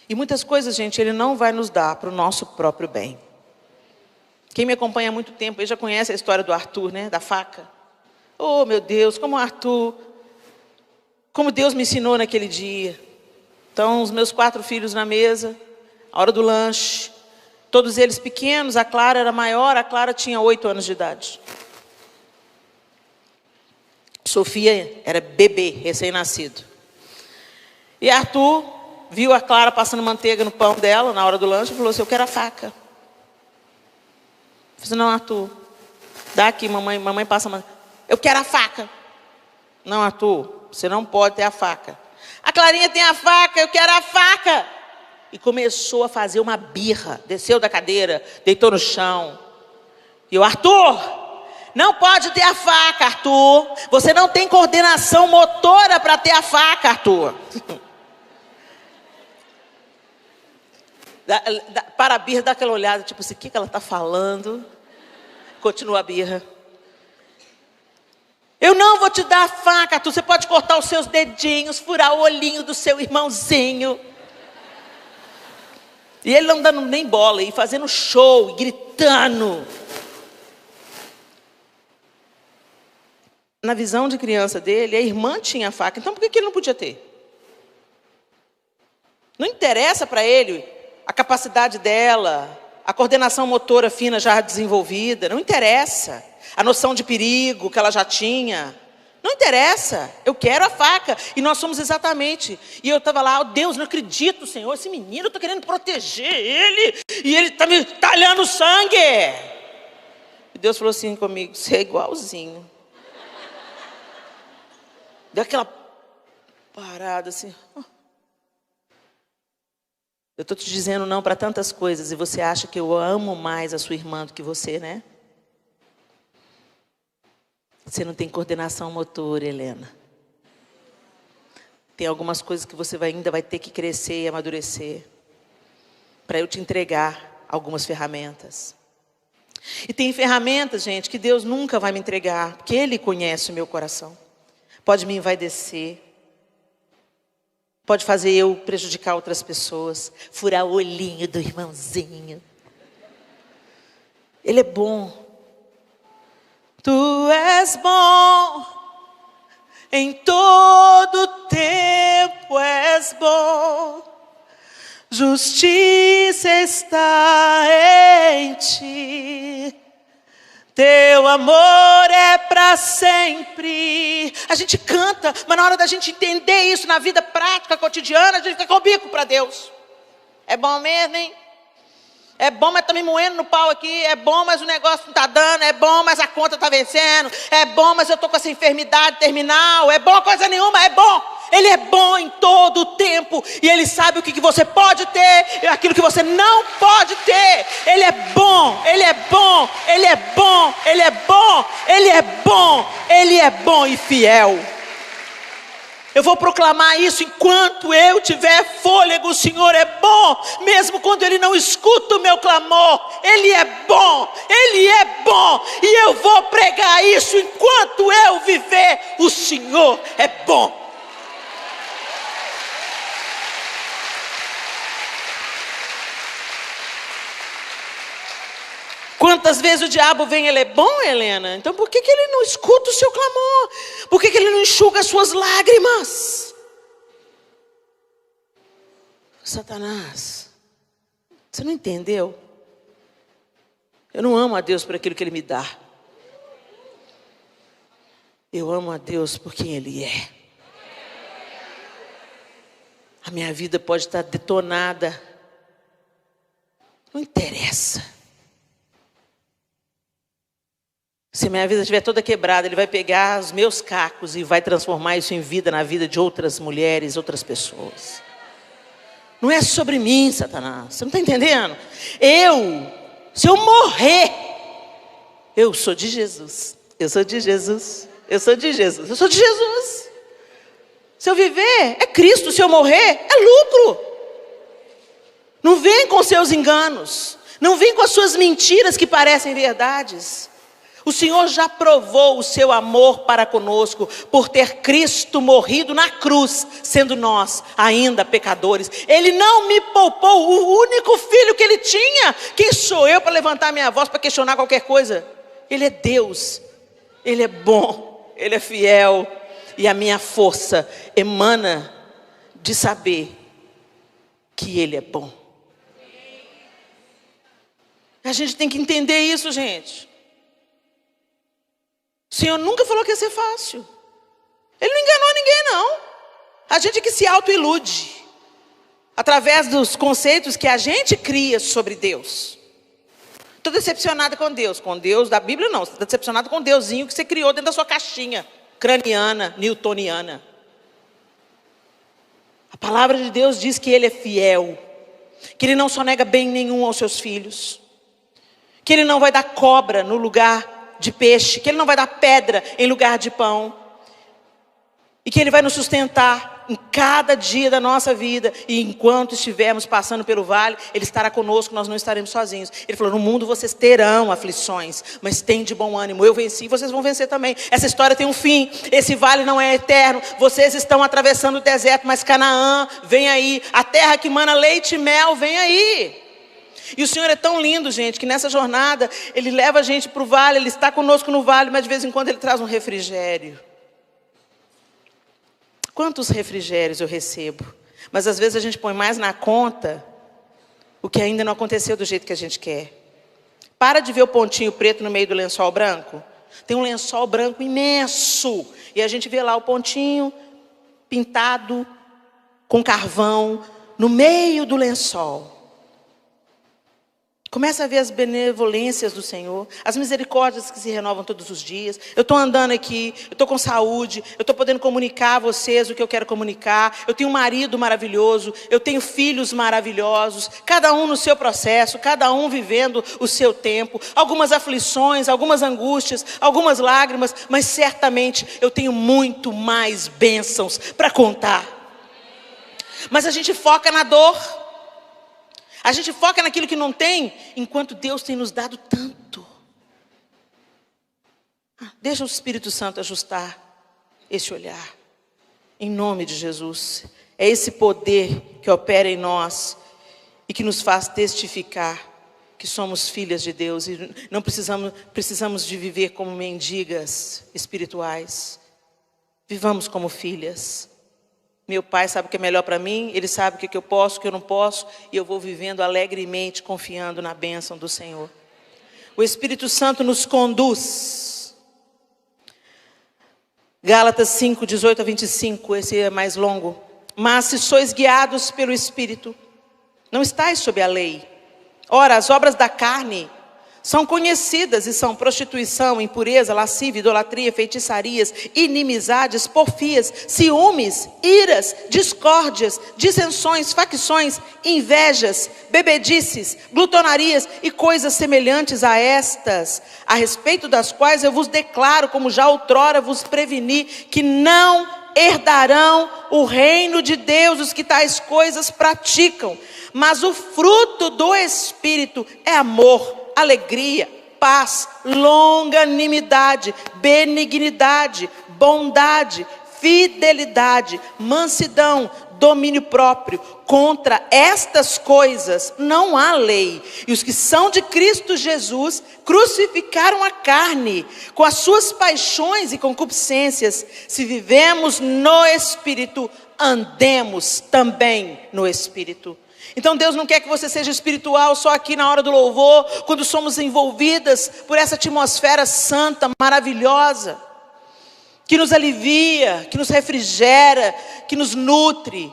E muitas coisas, gente, ele não vai nos dar para o nosso próprio bem. Quem me acompanha há muito tempo, ele já conhece a história do Arthur, né? Da faca. Oh, meu Deus, como Deus me ensinou naquele dia. Então, os meus 4 filhos na mesa, a hora do lanche, todos eles pequenos, a Clara era maior, a Clara tinha 8 anos de idade. Sofia era bebê, recém-nascido. E Arthur viu a Clara passando manteiga no pão dela, na hora do lanche, e falou assim: eu quero a faca. Eu falei: não, Arthur, dá aqui, mamãe passa manteiga. Eu quero a faca. Não, Arthur, você não pode ter a faca. A Clarinha tem a faca, eu quero a faca. E começou a fazer uma birra, desceu da cadeira, deitou no chão. E eu: Arthur, não pode ter a faca, Arthur. Você não tem coordenação motora para ter a faca, Arthur. Para a birra, dá aquela olhada, tipo assim: o que ela está falando? Continua a birra. Eu não vou te dar a faca, Arthur. Você pode cortar os seus dedinhos, furar o olhinho do seu irmãozinho. E ele não dando nem bola, e fazendo show, e gritando. Na visão de criança dele, a irmã tinha a faca. Então por que ele não podia ter? Não interessa para ele a capacidade dela, a coordenação motora fina já desenvolvida. Não interessa. A noção de perigo que ela já tinha. Não interessa. Eu quero a faca. E nós somos exatamente. E eu estava lá: oh, Deus, não acredito, Senhor. Esse menino, eu estou querendo proteger ele. E ele está me talhando sangue. E Deus falou assim comigo: você é igualzinho. Deu aquela parada assim. Eu estou te dizendo não para tantas coisas. E você acha que eu amo mais a sua irmã do que você, né? Você não tem coordenação motora, Helena. Tem algumas coisas que você ainda vai ter que crescer e amadurecer. Para eu te entregar algumas ferramentas. E tem ferramentas, gente, que Deus nunca vai me entregar. Porque Ele conhece o meu coração. Pode me envaidecer. Pode fazer eu prejudicar outras pessoas. Furar o olhinho do irmãozinho. Ele é bom. Tu és bom, em todo tempo és bom, justiça está em ti, teu amor é para sempre. A gente canta, mas na hora da gente entender isso na vida prática, cotidiana, a gente fica com o bico para Deus. É bom mesmo, hein? É bom, mas está me moendo no pau aqui. É bom, mas o negócio não está dando. É bom, mas a conta está vencendo. É bom, mas eu estou com essa enfermidade terminal. É bom coisa nenhuma, é bom. Ele é bom em todo o tempo. E Ele sabe o que você pode ter e aquilo que você não pode ter. Ele é bom, Ele é bom, Ele é bom, Ele é bom, Ele é bom, Ele é bom e fiel. Eu vou proclamar isso enquanto eu tiver fôlego. O Senhor é bom, mesmo quando Ele não escuta o meu clamor. Ele é bom, Ele é bom. E eu vou pregar isso enquanto eu viver. O Senhor é bom. Quantas vezes o diabo vem, ele é bom, Helena? Então por que ele não escuta o seu clamor? Por que ele não enxuga as suas lágrimas? Satanás, você não entendeu? Eu não amo a Deus por aquilo que Ele me dá. Eu amo a Deus por quem Ele é. A minha vida pode estar detonada. Não interessa. Se minha vida estiver toda quebrada, Ele vai pegar os meus cacos e vai transformar isso em vida na vida de outras mulheres, outras pessoas. Não é sobre mim, Satanás. Você não está entendendo? Se eu morrer, eu sou de Jesus. Eu sou de Jesus. Eu sou de Jesus. Eu sou de Jesus. Se eu viver, é Cristo. Se eu morrer, é lucro. Não vem com seus enganos. Não vem com as suas mentiras que parecem verdades. O Senhor já provou o seu amor para conosco, por ter Cristo morrido na cruz, sendo nós ainda pecadores. Ele não me poupou, o único filho que ele tinha. Quem sou eu para levantar minha voz, para questionar qualquer coisa? Ele é Deus, Ele é bom, Ele é fiel. E a minha força emana de saber que Ele é bom. A gente tem que entender isso, gente. O Senhor nunca falou que ia ser fácil. Ele não enganou ninguém, não. A gente que se autoilude através dos conceitos que a gente cria sobre Deus. Estou decepcionada com Deus da Bíblia não. Você está decepcionado com o Deusinho que você criou dentro da sua caixinha craniana, newtoniana. A palavra de Deus diz que Ele é fiel, que Ele não só nega bem nenhum aos seus filhos, que Ele não vai dar cobra no lugar de peixe, que Ele não vai dar pedra em lugar de pão, e que Ele vai nos sustentar em cada dia da nossa vida, e enquanto estivermos passando pelo vale, Ele estará conosco, nós não estaremos sozinhos. Ele falou, no mundo vocês terão aflições, mas tem de bom ânimo, eu venci, vocês vão vencer também. Essa história tem um fim, esse vale não é eterno, vocês estão atravessando o deserto, mas Canaã vem aí, a terra que mana leite e mel vem aí. E o Senhor é tão lindo, gente, que nessa jornada Ele leva a gente para o vale, Ele está conosco no vale, mas de vez em quando Ele traz um refrigério. Quantos refrigérios eu recebo? Mas às vezes a gente põe mais na conta o que ainda não aconteceu do jeito que a gente quer. Para de ver o pontinho preto no meio do lençol branco. Tem um lençol branco imenso, e a gente vê lá o pontinho pintado com carvão no meio do lençol. Começa a ver as benevolências do Senhor, as misericórdias que se renovam todos os dias. Eu estou andando aqui, eu estou com saúde, eu estou podendo comunicar a vocês o que eu quero comunicar. Eu tenho um marido maravilhoso, eu tenho filhos maravilhosos, cada um no seu processo, cada um vivendo o seu tempo. Algumas aflições, algumas angústias, algumas lágrimas, mas certamente eu tenho muito mais bênçãos para contar. Mas a gente foca na dor. A gente foca naquilo que não tem, enquanto Deus tem nos dado tanto. Deixa o Espírito Santo ajustar esse olhar. Em nome de Jesus. É esse poder que opera em nós e que nos faz testificar que somos filhas de Deus. E não precisamos de viver como mendigas espirituais. Vivamos como filhas. Meu Pai sabe o que é melhor para mim, Ele sabe o que eu posso, o que eu não posso, e eu vou vivendo alegremente, confiando na bênção do Senhor. O Espírito Santo nos conduz. Gálatas 5, 18 a 25, esse é mais longo. Mas se sois guiados pelo Espírito, não estáis sob a lei. Ora, as obras da carne são conhecidas e são prostituição, impureza, lascívia, idolatria, feitiçarias, inimizades, porfias, ciúmes, iras, discórdias, dissensões, facções, invejas, bebedices, glutonarias e coisas semelhantes a estas, a respeito das quais eu vos declaro, como já outrora vos preveni, que não herdarão o reino de Deus os que tais coisas praticam. Mas o fruto do Espírito é amor, alegria, paz, longanimidade, benignidade, bondade, fidelidade, mansidão, domínio próprio. Contra estas coisas não há lei. E os que são de Cristo Jesus crucificaram a carne com as suas paixões e concupiscências. Se vivemos no Espírito, andemos também no Espírito. Então Deus não quer que você seja espiritual só aqui na hora do louvor, quando somos envolvidas por essa atmosfera santa, maravilhosa, que nos alivia, que nos refrigera, que nos nutre.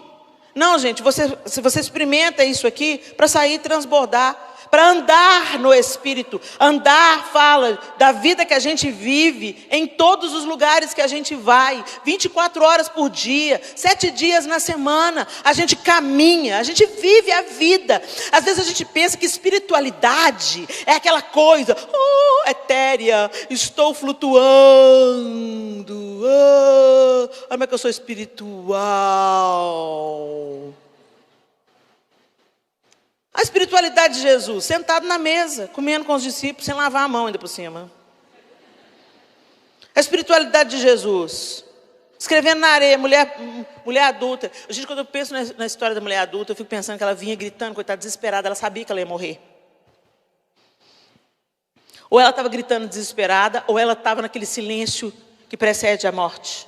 Não, gente, você experimenta isso aqui para sair e transbordar, para andar no Espírito. Andar fala da vida que a gente vive em todos os lugares que a gente vai, 24 horas por dia, 7 dias na semana. A gente caminha, a gente vive a vida. Às vezes a gente pensa que espiritualidade é aquela coisa etérea, estou flutuando, olha como é que eu sou espiritual. A espiritualidade de Jesus, sentado na mesa, comendo com os discípulos, sem lavar a mão ainda por cima. A espiritualidade de Jesus, escrevendo na areia, mulher adulta. Gente, quando eu penso na história da mulher adulta, eu fico pensando que ela vinha gritando, coitada, desesperada, ela sabia que ela ia morrer. Ou ela estava gritando desesperada, ou ela estava naquele silêncio que precede a morte.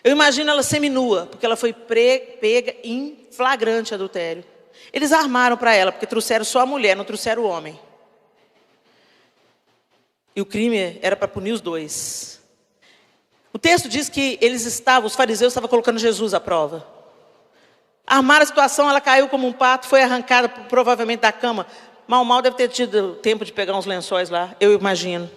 Eu imagino ela seminua, porque ela foi pega em flagrante adultério. Eles armaram para ela, porque trouxeram só a mulher, não trouxeram o homem. E o crime era para punir os dois. O texto diz que os fariseus estavam colocando Jesus à prova. Armaram a situação, ela caiu como um pato, foi arrancada provavelmente da cama. Mal deve ter tido tempo de pegar uns lençóis lá, eu imagino.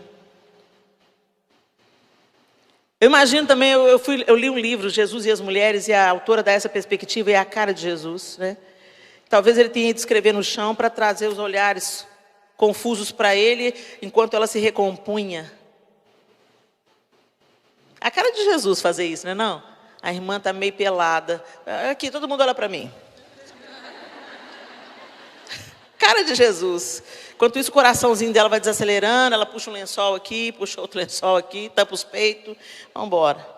Eu imagino também, eu li um livro, Jesus e as Mulheres, e a autora dá essa perspectiva, e é a cara de Jesus, né? Talvez ele tenha ido escrever no chão para trazer os olhares confusos para ele, enquanto ela se recompunha. A cara de Jesus fazer isso, né? Não? A irmã está meio pelada. Aqui, todo mundo olha para mim. Cara de Jesus. Enquanto isso, o coraçãozinho dela vai desacelerando, ela puxa um lençol aqui, puxa outro lençol aqui, tampa os peitos, vamos embora.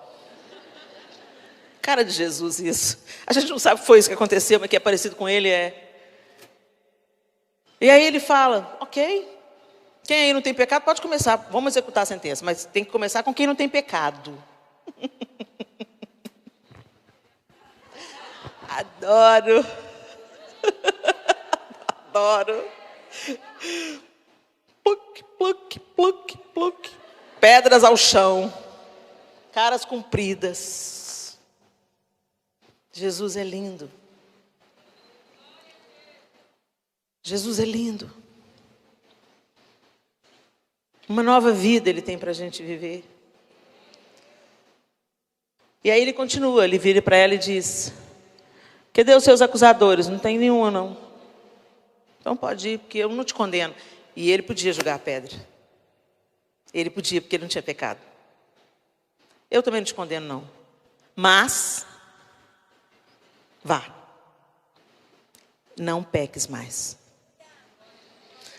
Cara de Jesus isso. A gente não sabe o que foi isso que aconteceu, mas que é parecido com ele é. E aí ele fala, ok, quem aí não tem pecado pode começar, vamos executar a sentença, mas tem que começar com quem não tem pecado. Adoro. Adoro. Pluc, pluc, pluc, pluc. Pedras ao chão. Caras compridas. Jesus é lindo. Jesus é lindo. Uma nova vida Ele tem para a gente viver. E aí Ele continua, Ele vira para ela e diz: cadê os seus acusadores? Não tem nenhuma não. Então pode ir, porque eu não te condeno. E Ele podia jogar a pedra. Ele podia, porque Ele não tinha pecado. Eu também não te condeno não. Mas vá. Não peques mais.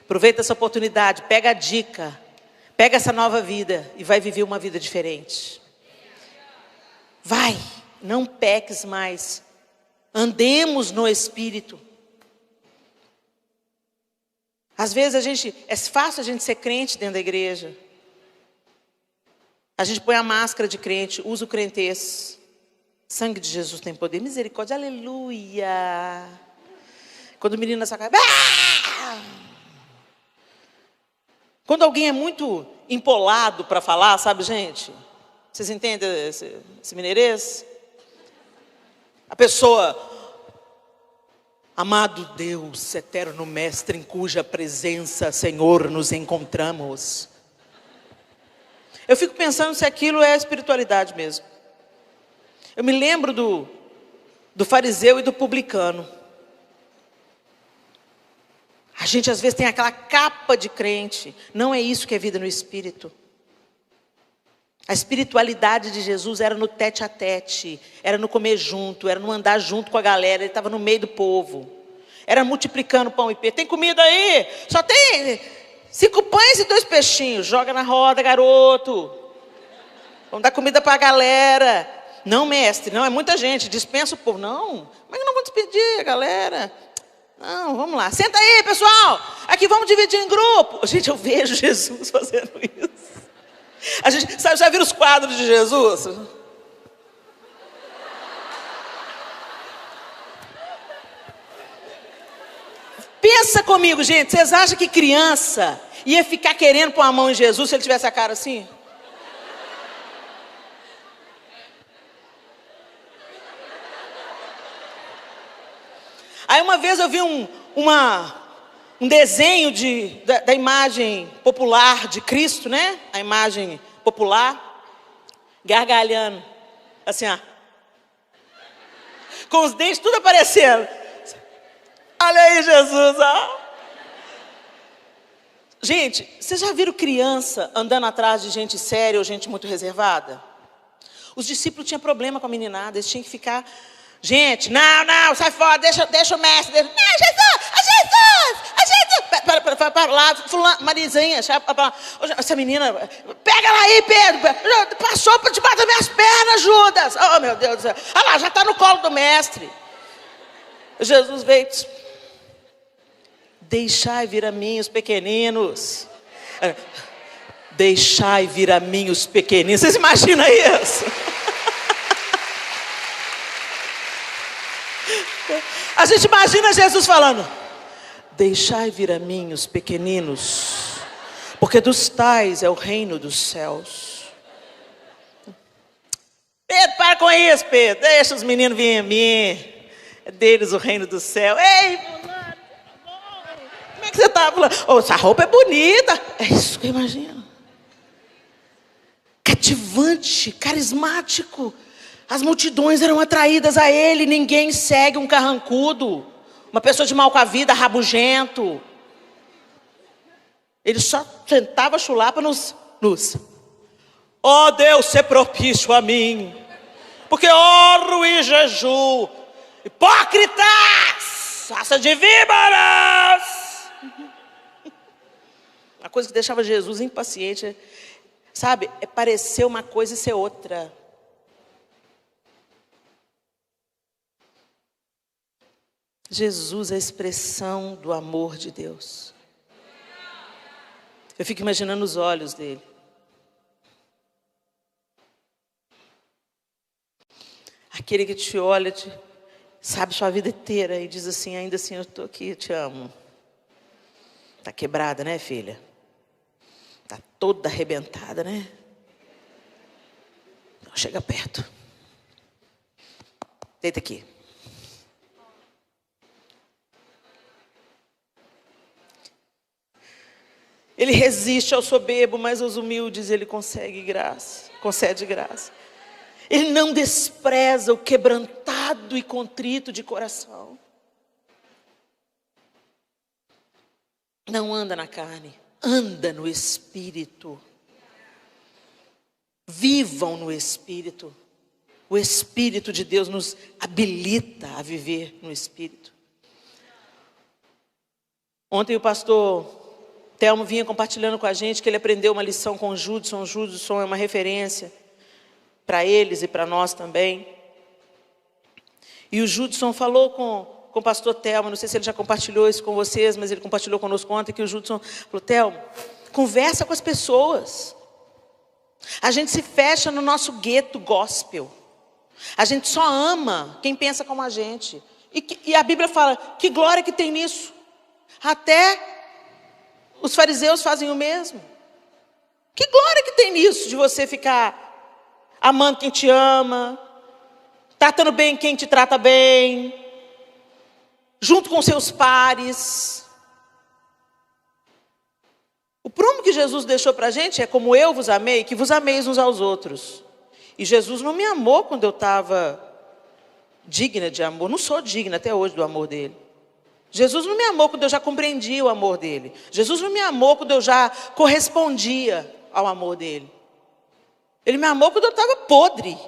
Aproveita essa oportunidade, pega a dica, pega essa nova vida e vai viver uma vida diferente. Vai, não peques mais. Andemos no Espírito. Às vezes é fácil a gente ser crente dentro da igreja. A gente põe a máscara de crente, usa o crentez. Sangue de Jesus tem poder, misericórdia, aleluia. Quando o menino na sua casa, quando alguém é muito empolado para falar, sabe, gente? Vocês entendem esse mineirês? A pessoa, amado Deus, eterno mestre, em cuja presença, Senhor, nos encontramos. Eu fico pensando se aquilo é espiritualidade mesmo. Eu me lembro do fariseu e do publicano. A gente às vezes tem aquela capa de crente. Não é isso que é vida no Espírito. A espiritualidade de Jesus era no tete a tete, era no comer junto, era no andar junto com a galera, ele estava no meio do povo. Era multiplicando pão e peixe. Tem comida aí? Só tem 5 pães e 2 peixinhos. Joga na roda, garoto. Vamos dar comida para a galera. Não, mestre, não, é muita gente, dispensa o povo. Não, mas não vou despedir a galera. Não, vamos lá. Senta aí, pessoal. Aqui vamos dividir em grupo. Gente, eu vejo Jesus fazendo isso. A gente, sabe, já viram os quadros de Jesus? Pensa comigo, gente. Vocês acham que criança ia ficar querendo pôr a mão em Jesus se ele tivesse a cara assim? Aí uma vez eu vi um desenho da imagem popular de Cristo, né? A imagem popular, gargalhando, assim, ó, com os dentes tudo aparecendo. Olha aí, Jesus, ó. Gente, vocês já viram criança andando atrás de gente séria ou gente muito reservada? Os discípulos tinham problema com a meninada, eles tinham que ficar... Gente, não, sai fora, deixa o mestre. Não, Jesus! Para lá, fulano, Marizinha, essa menina, pega ela aí, Pedro, passou por debaixo das minhas pernas, Judas. Oh, meu Deus do céu. Olha lá, já está no colo do mestre. Jesus veio, deixai vir a mim os pequeninos. Deixai vir a mim os pequeninos. Vocês imaginam isso? A gente imagina Jesus falando: deixai vir a mim os pequeninos, porque dos tais é o reino dos céus. Pedro, para com isso, Pedro. Deixa os meninos virem a mim. É deles o reino do céu. Ei, fulano, como é que você está falando? Oh, essa roupa é bonita. É isso que eu imagino. Cativante, carismático. As multidões eram atraídas a ele. Ninguém segue um carrancudo, uma pessoa de mal com a vida, rabugento. Ele só tentava chulapa nos ó Deus, ser propício a mim, porque oro e jejum. Hipócritas, raça de víboras. A coisa que deixava Jesus impaciente, sabe, é parecer uma coisa e ser outra. Jesus é a expressão do amor de Deus. Eu fico imaginando os olhos dele. Aquele que te olha, sabe sua vida inteira e diz assim: ainda assim eu estou aqui, eu te amo. Está quebrada, né, filha? Está toda arrebentada, né? Não, chega perto. Deita aqui. Ele resiste ao soberbo, mas aos humildes ele concede graça. Ele não despreza o quebrantado e contrito de coração. Não anda na carne, anda no Espírito. Vivam no Espírito. O Espírito de Deus nos habilita a viver no Espírito. Ontem o pastor Telmo vinha compartilhando com a gente que ele aprendeu uma lição com o Judson. O Judson é uma referência para eles e para nós também. E o Judson falou com o pastor Telmo, não sei se ele já compartilhou isso com vocês, mas ele compartilhou conosco ontem, que o Judson falou: Telmo, conversa com as pessoas. A gente se fecha no nosso gueto gospel. A gente só ama quem pensa como a gente. E a Bíblia fala, que glória que tem nisso. Até os fariseus fazem o mesmo. Que glória que tem nisso, de você ficar amando quem te ama, tratando bem quem te trata bem, junto com seus pares. O prumo que Jesus deixou para a gente é: como eu vos amei, que vos ameis uns aos outros. E Jesus não me amou quando eu estava digna de amor. Não sou digna até hoje do amor dele. Jesus não me amou quando eu já compreendia o amor dele. Jesus não me amou quando eu já correspondia ao amor dele. Ele me amou quando eu estava podre.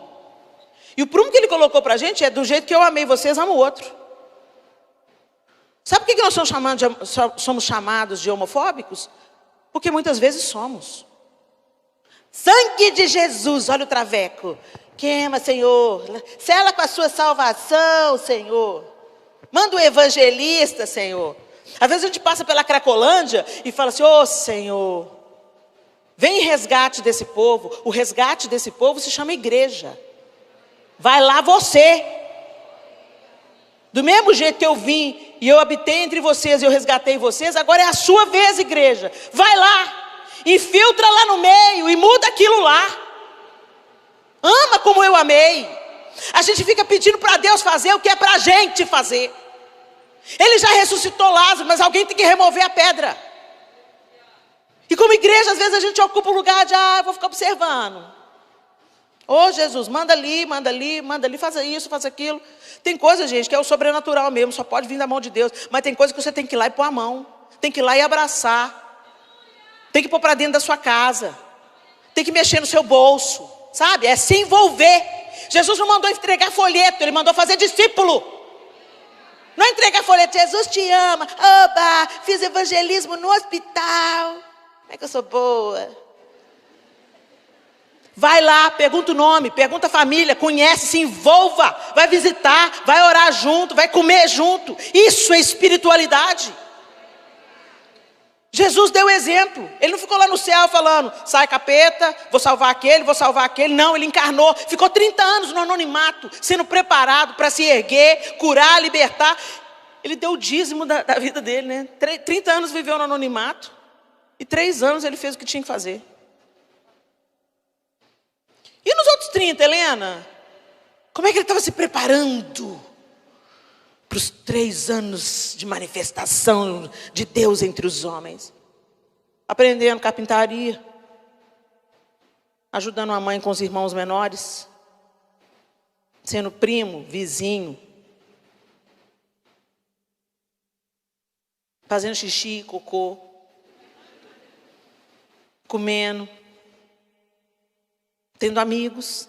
E o prumo que ele colocou para a gente é: do jeito que eu amei vocês, amo o outro. Sabe por que nós somos chamados de homofóbicos? Porque muitas vezes somos. Sangue de Jesus, olha o traveco. Queima, Senhor. Sela com a sua salvação, Senhor. Manda um evangelista, Senhor. Às vezes a gente passa pela Cracolândia e fala assim: ô Senhor, vem em resgate desse povo. O resgate desse povo se chama igreja. Vai lá você. Do mesmo jeito que eu vim e eu habitei entre vocês e eu resgatei vocês, agora é a sua vez, igreja. Vai lá, infiltra lá no meio e muda aquilo lá. Ama como eu amei. A gente fica pedindo para Deus fazer o que é para a gente fazer. Ele já ressuscitou Lázaro, mas alguém tem que remover a pedra. E como igreja, às vezes a gente ocupa o lugar de, vou ficar observando. Ô Jesus, manda ali, faça isso, faça aquilo. Tem coisa, gente, que é o sobrenatural mesmo, só pode vir da mão de Deus. Mas tem coisa que você tem que ir lá e pôr a mão. Tem que ir lá e abraçar. Tem que pôr para dentro da sua casa. Tem que mexer no seu bolso. Sabe? É se envolver. Jesus não mandou entregar folheto, ele mandou fazer discípulo. Não entregar folheto, Jesus te ama. Oba, fiz evangelismo no hospital. Como é que eu sou boa? Vai lá, pergunta o nome, pergunta a família, conhece, se envolva. Vai visitar, vai orar junto, vai comer junto. Isso é espiritualidade. Jesus deu exemplo. Ele não ficou lá no céu falando, sai capeta, vou salvar aquele, vou salvar aquele. Não, ele encarnou, ficou 30 anos no anonimato, sendo preparado para se erguer, curar, libertar. Ele deu o dízimo da vida dele, né? 30 anos viveu no anonimato e 3 anos ele fez o que tinha que fazer. E nos outros 30, Helena? Como é que ele estava se preparando para os 3 anos de manifestação de Deus entre os homens? Aprendendo carpintaria, ajudando a mãe com os irmãos menores, sendo primo, vizinho, fazendo xixi, cocô, comendo, tendo amigos.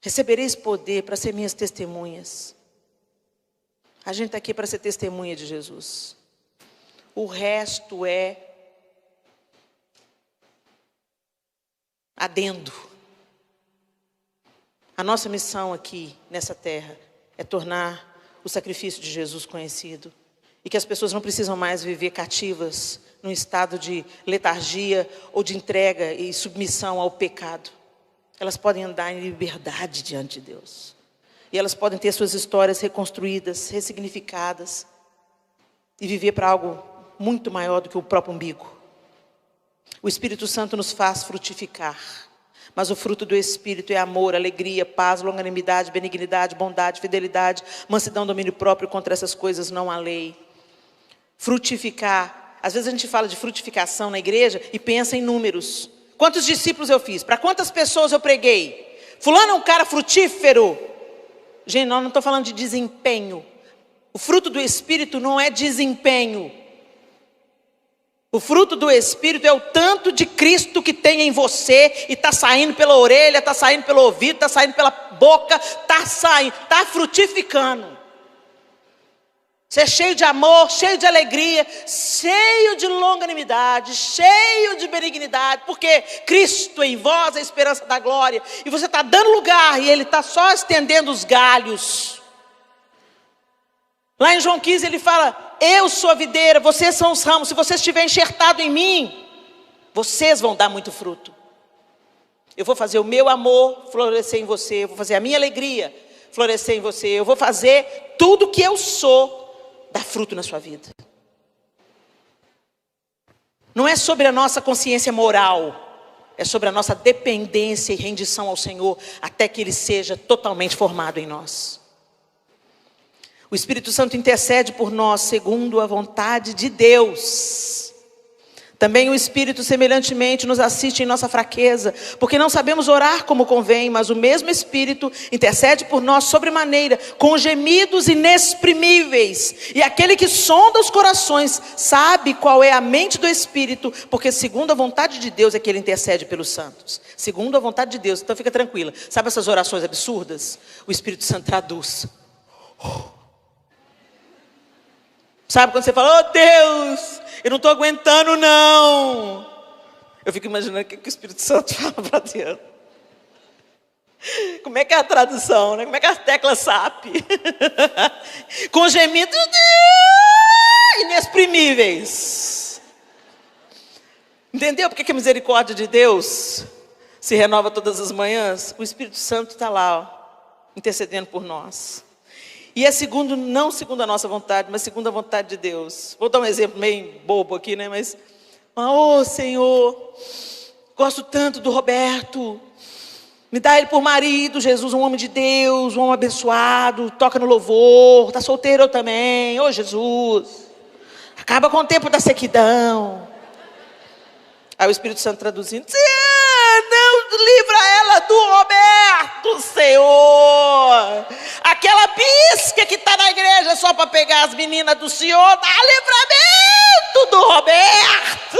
Recebereis poder para ser minhas testemunhas. A gente está aqui para ser testemunha de Jesus. O resto é adendo. A nossa missão aqui nessa terra é tornar o sacrifício de Jesus conhecido. E que as pessoas não precisam mais viver cativas num estado de letargia ou de entrega e submissão ao pecado. Elas podem andar em liberdade diante de Deus. E elas podem ter suas histórias reconstruídas, ressignificadas. E viver para algo muito maior do que o próprio umbigo. O Espírito Santo nos faz frutificar. Mas o fruto do Espírito é amor, alegria, paz, longanimidade, benignidade, bondade, fidelidade, mansidão, domínio próprio. Contra essas coisas não há lei. Frutificar. Às vezes a gente fala de frutificação na igreja e pensa em números. Quantos discípulos eu fiz? Para quantas pessoas eu preguei? Fulano é um cara frutífero. Gente, não estou falando de desempenho. O fruto do Espírito não é desempenho. O fruto do Espírito é o tanto de Cristo que tem em você e está saindo pela orelha, está saindo pelo ouvido, está saindo pela boca, está frutificando. Ser cheio de amor, cheio de alegria, cheio de longanimidade, cheio de benignidade, porque Cristo em vós é a esperança da glória. E você está dando lugar e Ele está só estendendo os galhos. Lá em João 15 ele fala, eu sou a videira, vocês são os ramos. Se você estiver enxertado em mim, vocês vão dar muito fruto. Eu vou fazer o meu amor florescer em você, eu vou fazer a minha alegria florescer em você. Eu vou fazer tudo que eu sou dar fruto na sua vida. Não é sobre a nossa consciência moral, é sobre a nossa dependência e rendição ao Senhor, até que Ele seja totalmente formado em nós. O Espírito Santo intercede por nós segundo a vontade de Deus. Também o Espírito semelhantemente nos assiste em nossa fraqueza, porque não sabemos orar como convém, mas o mesmo Espírito intercede por nós sobremaneira, com gemidos inexprimíveis. E aquele que sonda os corações sabe qual é a mente do Espírito, porque segundo a vontade de Deus é que Ele intercede pelos santos. Segundo a vontade de Deus, então fica tranquila. Sabe essas orações absurdas? O Espírito Santo traduz. Sabe quando você fala, oh Deus, eu não estou aguentando não. Eu fico imaginando o que o Espírito Santo fala para Deus. Como é que é a tradução, né? Como é que é as teclas SAP? Com gemidos inexprimíveis. Entendeu porque que a misericórdia de Deus se renova todas as manhãs? O Espírito Santo está lá, ó, intercedendo por nós. E é não segundo a nossa vontade, mas segundo a vontade de Deus. Vou dar um exemplo meio bobo aqui, né? Mas, Senhor, gosto tanto do Roberto. Me dá ele por marido, Jesus, um homem de Deus, um homem abençoado, toca no louvor, está solteiro eu também, ô Jesus. Acaba com o tempo da sequidão. Aí o Espírito Santo traduzindo, não livra ela do Roberto, Senhor. Aquela bisca que está na igreja só para pegar as meninas do Senhor, dá livramento do Roberto.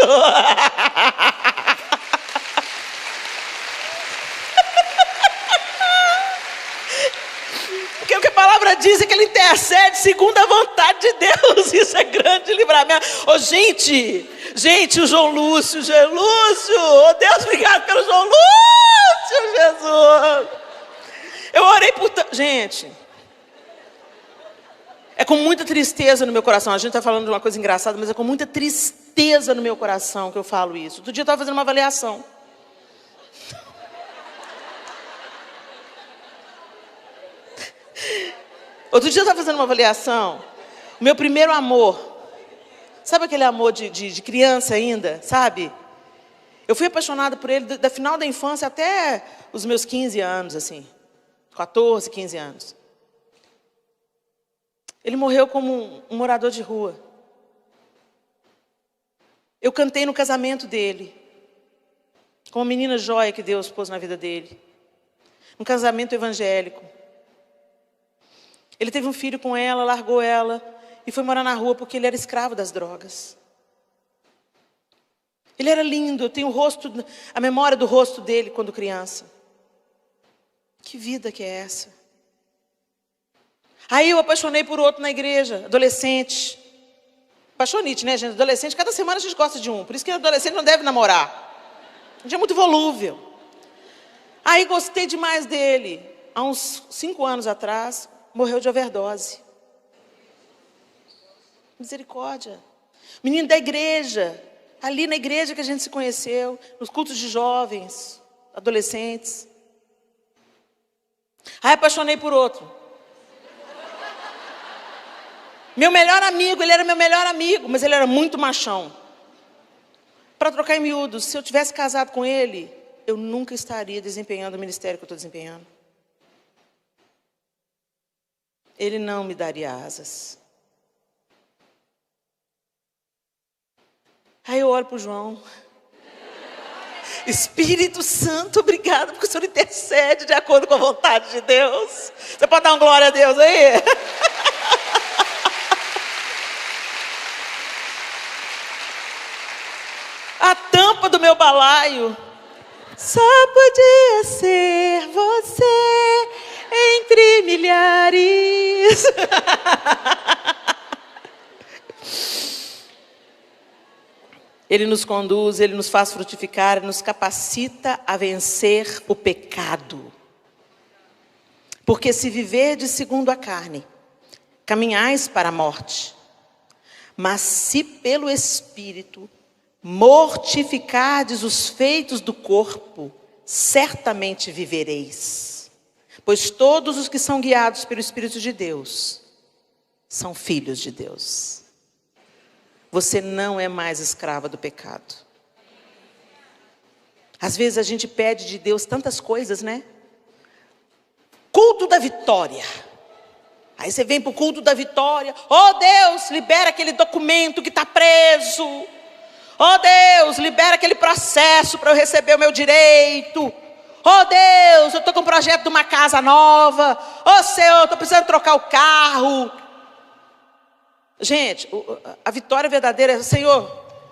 Porque o que a palavra diz é que ele intercede segundo a vontade de Deus. Isso é grande livramento. Ô, gente, o João Lúcio, oh Deus, obrigado pelo João Lúcio, Jesus. Eu orei por... Gente, é com muita tristeza no meu coração. A gente está falando de uma coisa engraçada, mas é com muita tristeza no meu coração que eu falo isso. Outro dia eu estava fazendo uma avaliação. Outro dia eu estava fazendo uma avaliação. O meu primeiro amor. Sabe aquele amor de criança ainda, sabe? Eu fui apaixonada por ele da final da infância até os meus 15 anos, assim. 14, 15 anos. Ele morreu como um morador de rua. Eu cantei no casamento dele. Com uma menina joia que Deus pôs na vida dele. Um casamento evangélico. Ele teve um filho com ela, largou ela e foi morar na rua porque ele era escravo das drogas. Ele era lindo, eu tenho a memória do rosto dele quando criança. Que vida que é essa? Aí eu apaixonei por outro na igreja, adolescente. Apaixonite, né, gente? Adolescente, cada semana a gente gosta de um. Por isso que adolescente não deve namorar. A gente é muito volúvel. Aí gostei demais dele. Há uns 5 anos atrás, morreu de overdose. Misericórdia. Menino da igreja. Ali na igreja que a gente se conheceu. Nos cultos de jovens. Adolescentes. Aí apaixonei por outro. Meu melhor amigo, ele era meu melhor amigo. Mas ele era muito machão. Para trocar em miúdos, se eu tivesse casado com ele, eu nunca estaria desempenhando o ministério que eu estou desempenhando. Ele não me daria asas. Aí eu olho para o João. Espírito Santo, obrigado, porque o Senhor intercede de acordo com a vontade de Deus. Você pode dar uma glória a Deus aí? A tampa do meu balaio. Só podia ser você entre milhares. Ele nos conduz, Ele nos faz frutificar, Ele nos capacita a vencer o pecado. Porque se viverdes segundo a carne, caminhais para a morte. Mas se pelo Espírito mortificardes os feitos do corpo, certamente vivereis. Pois todos os que são guiados pelo Espírito de Deus são filhos de Deus. Você não é mais escrava do pecado. Às vezes a gente pede de Deus tantas coisas, né? Culto da vitória. Aí você vem para o culto da vitória. Oh Deus, libera aquele documento que está preso. Oh Deus, libera aquele processo para eu receber o meu direito. Oh Deus, eu estou com um projeto de uma casa nova. Oh Senhor, estou precisando trocar o carro. Gente, a vitória verdadeira é: Senhor,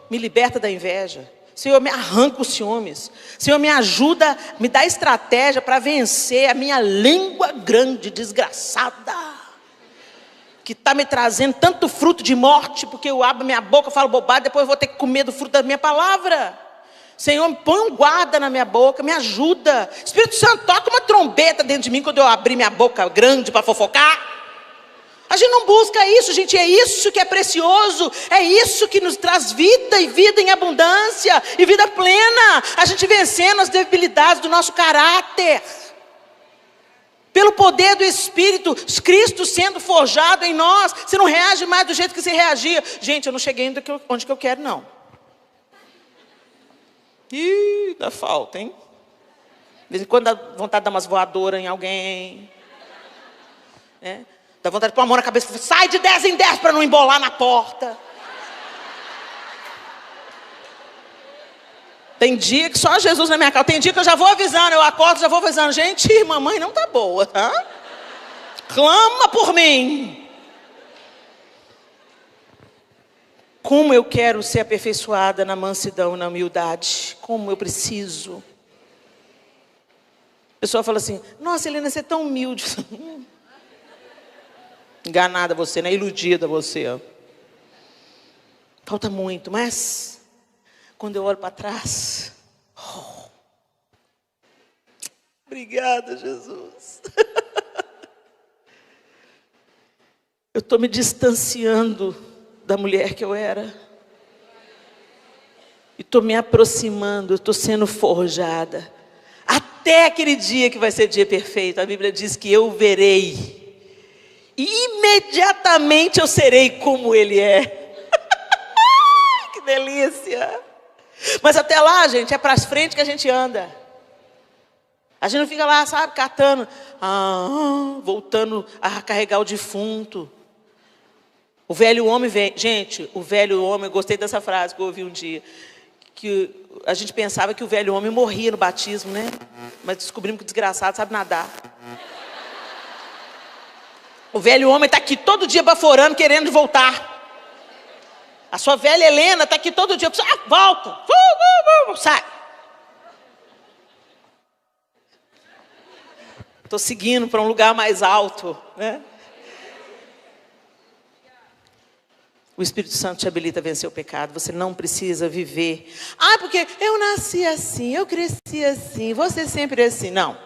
me liberta da inveja. Senhor, me arranca os ciúmes. Senhor, me ajuda, me dá estratégia para vencer a minha língua grande, desgraçada, que está me trazendo tanto fruto de morte, porque eu abro minha boca, falo bobagem, depois eu vou ter que comer do fruto da minha palavra. Senhor, põe um guarda na minha boca, me ajuda. Espírito Santo, toca uma trombeta dentro de mim quando eu abrir minha boca grande para fofocar. A gente não busca isso, gente, é isso que é precioso, é isso que nos traz vida, e vida em abundância, e vida plena. A gente vencendo as debilidades do nosso caráter. Pelo poder do Espírito, Cristo sendo forjado em nós, você não reage mais do jeito que você reagia. Gente, eu não cheguei onde que eu quero, não. Ih, dá falta, hein? De vez em quando dá vontade de dar umas voadoras em alguém. Né? Dá vontade de pôr a mão na cabeça e falar, sai de 10 em 10 para não embolar na porta. Tem dia que só Jesus na minha casa. Tem dia que eu já vou avisando, eu acordo, já vou avisando. Gente, mamãe não tá boa, tá? Clama por mim. Como eu quero ser aperfeiçoada na mansidão e na humildade. Como eu preciso. A pessoa fala assim, nossa, Helena, você é tão humilde. Enganada você, né? Iludida você. Ó. Falta muito, mas quando eu olho para trás, obrigada, Jesus. Eu estou me distanciando da mulher que eu era. E estou me aproximando, estou sendo forjada. Até aquele dia que vai ser dia perfeito. A Bíblia diz que eu verei. E imediatamente eu serei como Ele é. Que delícia. Mas até lá, gente, é para frente que a gente anda. A gente não fica lá, sabe, catando, voltando a carregar o defunto. O velho homem vem. Gente, o velho homem, eu gostei dessa frase que eu ouvi um dia. Que a gente pensava que o velho homem morria no batismo, né? Mas descobrimos que o desgraçado sabe nadar. O velho homem está aqui todo dia baforando, querendo voltar. A sua velha Helena está aqui todo dia. Volta. Sai. Estou seguindo para um lugar mais alto, né? O Espírito Santo te habilita a vencer o pecado. Você não precisa viver. Porque eu nasci assim, eu cresci assim, você sempre é assim. Não.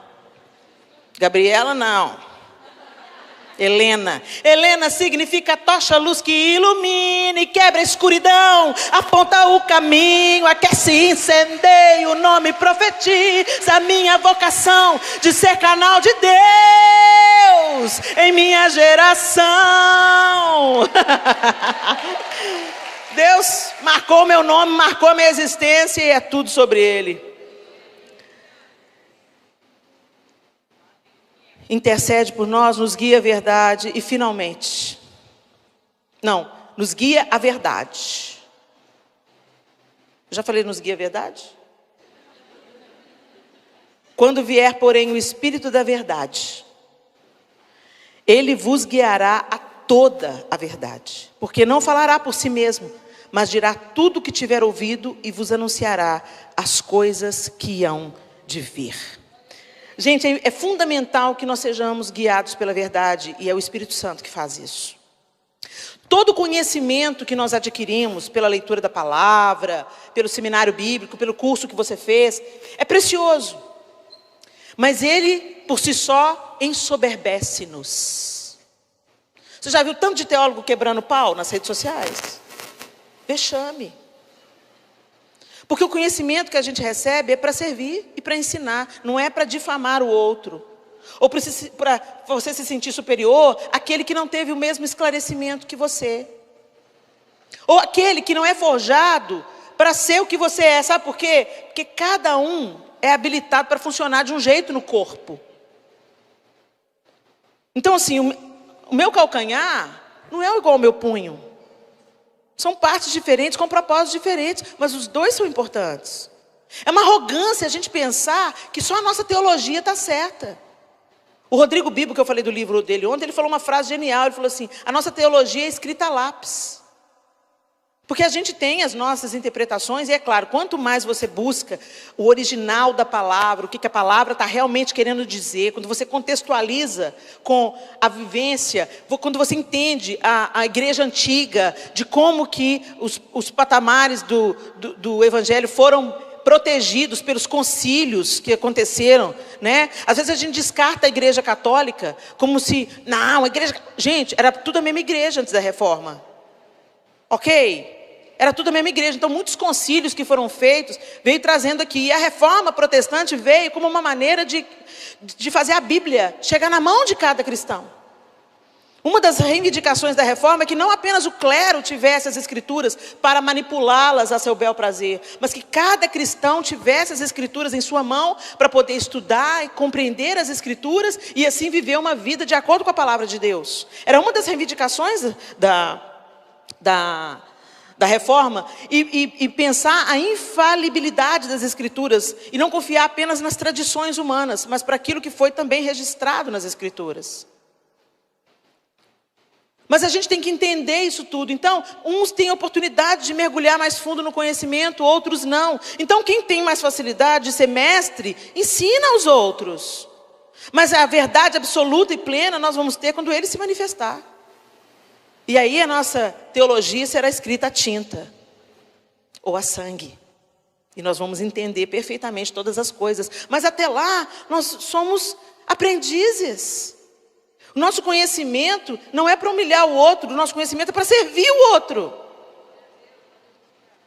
Gabriela, não. Helena. Helena significa tocha, luz que ilumine, quebra a escuridão, aponta o caminho, aquece e incendeia, o nome profetiza a minha vocação de ser canal de Deus em minha geração. Deus marcou meu nome, marcou a minha existência e é tudo sobre Ele. Intercede por nós, nos guia a verdade e finalmente, nos guia a verdade. Já falei nos guia a verdade? Quando vier, porém, o Espírito da verdade, Ele vos guiará a toda a verdade, porque não falará por si mesmo, mas dirá tudo o que tiver ouvido e vos anunciará as coisas que hão de vir. Gente, é fundamental que nós sejamos guiados pela verdade, e é o Espírito Santo que faz isso. Todo conhecimento que nós adquirimos pela leitura da palavra, pelo seminário bíblico, pelo curso que você fez, é precioso. Mas ele, por si só, ensoberbece-nos. Você já viu tanto de teólogo quebrando pau nas redes sociais? Vexame. Porque o conhecimento que a gente recebe é para servir e para ensinar, não é para difamar o outro. Ou para você se sentir superior àquele que não teve o mesmo esclarecimento que você. Ou aquele que não é forjado para ser o que você é. Sabe por quê? Porque cada um é habilitado para funcionar de um jeito no corpo. Então assim, o meu calcanhar não é igual ao meu punho. São partes diferentes, com propósitos diferentes, mas os dois são importantes. É uma arrogância a gente pensar que só a nossa teologia está certa. O Rodrigo Bibo, que eu falei do livro dele ontem, ele falou uma frase genial, ele falou assim, a nossa teologia é escrita a lápis. Porque a gente tem as nossas interpretações, e é claro, quanto mais você busca o original da palavra, o que a palavra está realmente querendo dizer, quando você contextualiza com a vivência, quando você entende a igreja antiga, de como que os patamares do evangelho foram protegidos pelos concílios que aconteceram, né? Às vezes a gente descarta a igreja católica, como se, não, a igreja... Gente, era tudo a mesma igreja antes da reforma. Ok? Era tudo a mesma igreja. Então muitos concílios que foram feitos veio trazendo aqui. E a reforma protestante veio como uma maneira de fazer a Bíblia chegar na mão de cada cristão. Uma das reivindicações da reforma é que não apenas o clero tivesse as escrituras para manipulá-las a seu bel prazer, mas que cada cristão tivesse as escrituras em sua mão para poder estudar e compreender as escrituras e assim viver uma vida de acordo com a palavra de Deus. Era uma das reivindicações da reforma e pensar a infalibilidade das escrituras e não confiar apenas nas tradições humanas, mas para aquilo que foi também registrado nas escrituras. Mas a gente tem que entender isso tudo. Então, uns têm oportunidade de mergulhar mais fundo no conhecimento, outros não. Então, quem tem mais facilidade de ser mestre, ensina aos outros. Mas a verdade absoluta e plena nós vamos ter quando ele se manifestar. E aí a nossa teologia será escrita a tinta ou a sangue. E nós vamos entender perfeitamente todas as coisas. Mas até lá, nós somos aprendizes. O nosso conhecimento não é para humilhar o outro, o nosso conhecimento é para servir o outro.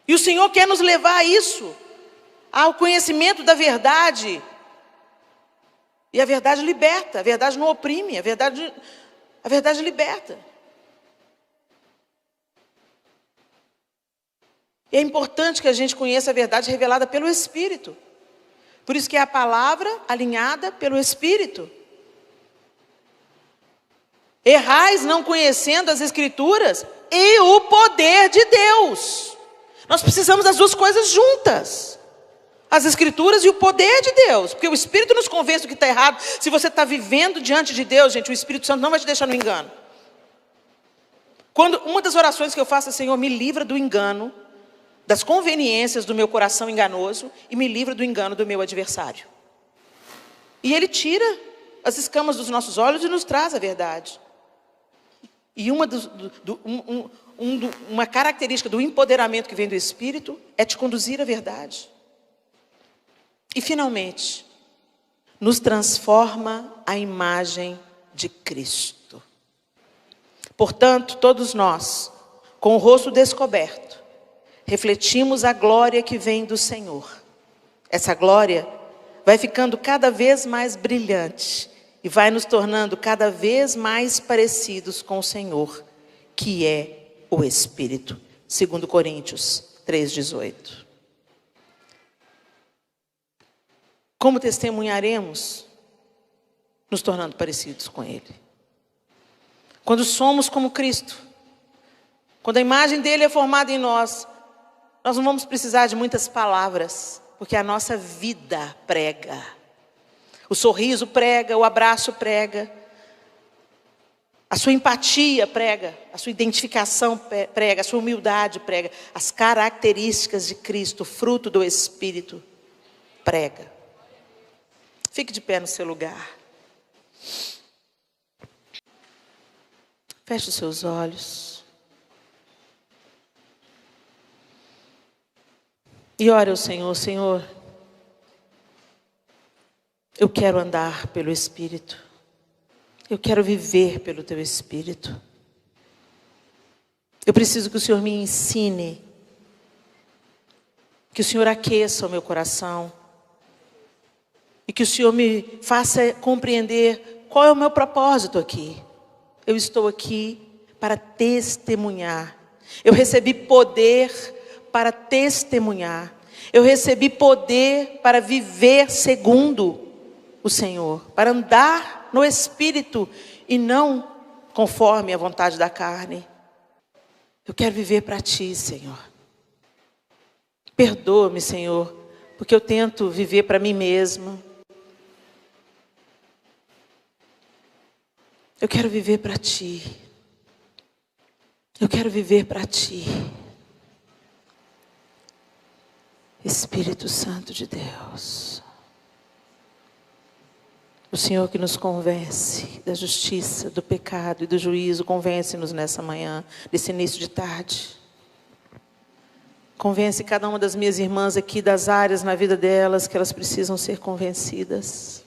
E o Senhor quer nos levar a isso, ao conhecimento da verdade. E a verdade liberta, a verdade não oprime, a verdade liberta. E é importante que a gente conheça a verdade revelada pelo Espírito. Por isso que é a palavra alinhada pelo Espírito. Errais não conhecendo as Escrituras e o poder de Deus. Nós precisamos das duas coisas juntas. As Escrituras e o poder de Deus. Porque o Espírito nos convence do que está errado. Se você está vivendo diante de Deus, gente, o Espírito Santo não vai te deixar no engano. Uma das orações que eu faço é: Senhor, me livra do engano, das conveniências do meu coração enganoso e me livra do engano do meu adversário. E Ele tira as escamas dos nossos olhos e nos traz a verdade. E uma característica do empoderamento que vem do Espírito é te conduzir à verdade. E finalmente, nos transforma à imagem de Cristo. Portanto, todos nós, com o rosto descoberto, refletimos a glória que vem do Senhor. Essa glória vai ficando cada vez mais brilhante e vai nos tornando cada vez mais parecidos com o Senhor, que é o Espírito. 2 Coríntios 3,18. Como testemunharemos? Nos tornando parecidos com Ele. Quando somos como Cristo, quando a imagem dele é formada em nós, nós não vamos precisar de muitas palavras, porque a nossa vida prega. O sorriso prega, o abraço prega, a sua empatia prega, a sua identificação prega, a sua humildade prega, as características de Cristo, fruto do Espírito, prega. Fique de pé no seu lugar. Feche os seus olhos. E ore ao Senhor: Senhor, eu quero andar pelo Espírito. Eu quero viver pelo Teu Espírito. Eu preciso que o Senhor me ensine. Que o Senhor aqueça o meu coração. E que o Senhor me faça compreender qual é o meu propósito aqui. Eu estou aqui para testemunhar. Eu recebi poder para testemunhar. Eu recebi poder para viver segundo o Senhor, para andar no Espírito e não conforme a vontade da carne. Eu quero viver para Ti, Senhor. Perdoa-me, Senhor, porque eu tento viver para mim mesma. Eu quero viver para Ti. Eu quero viver para Ti. Espírito Santo de Deus. O Senhor que nos convence da justiça, do pecado e do juízo, convence-nos nessa manhã, nesse início de tarde. Convence cada uma das minhas irmãs aqui das áreas na vida delas que elas precisam ser convencidas.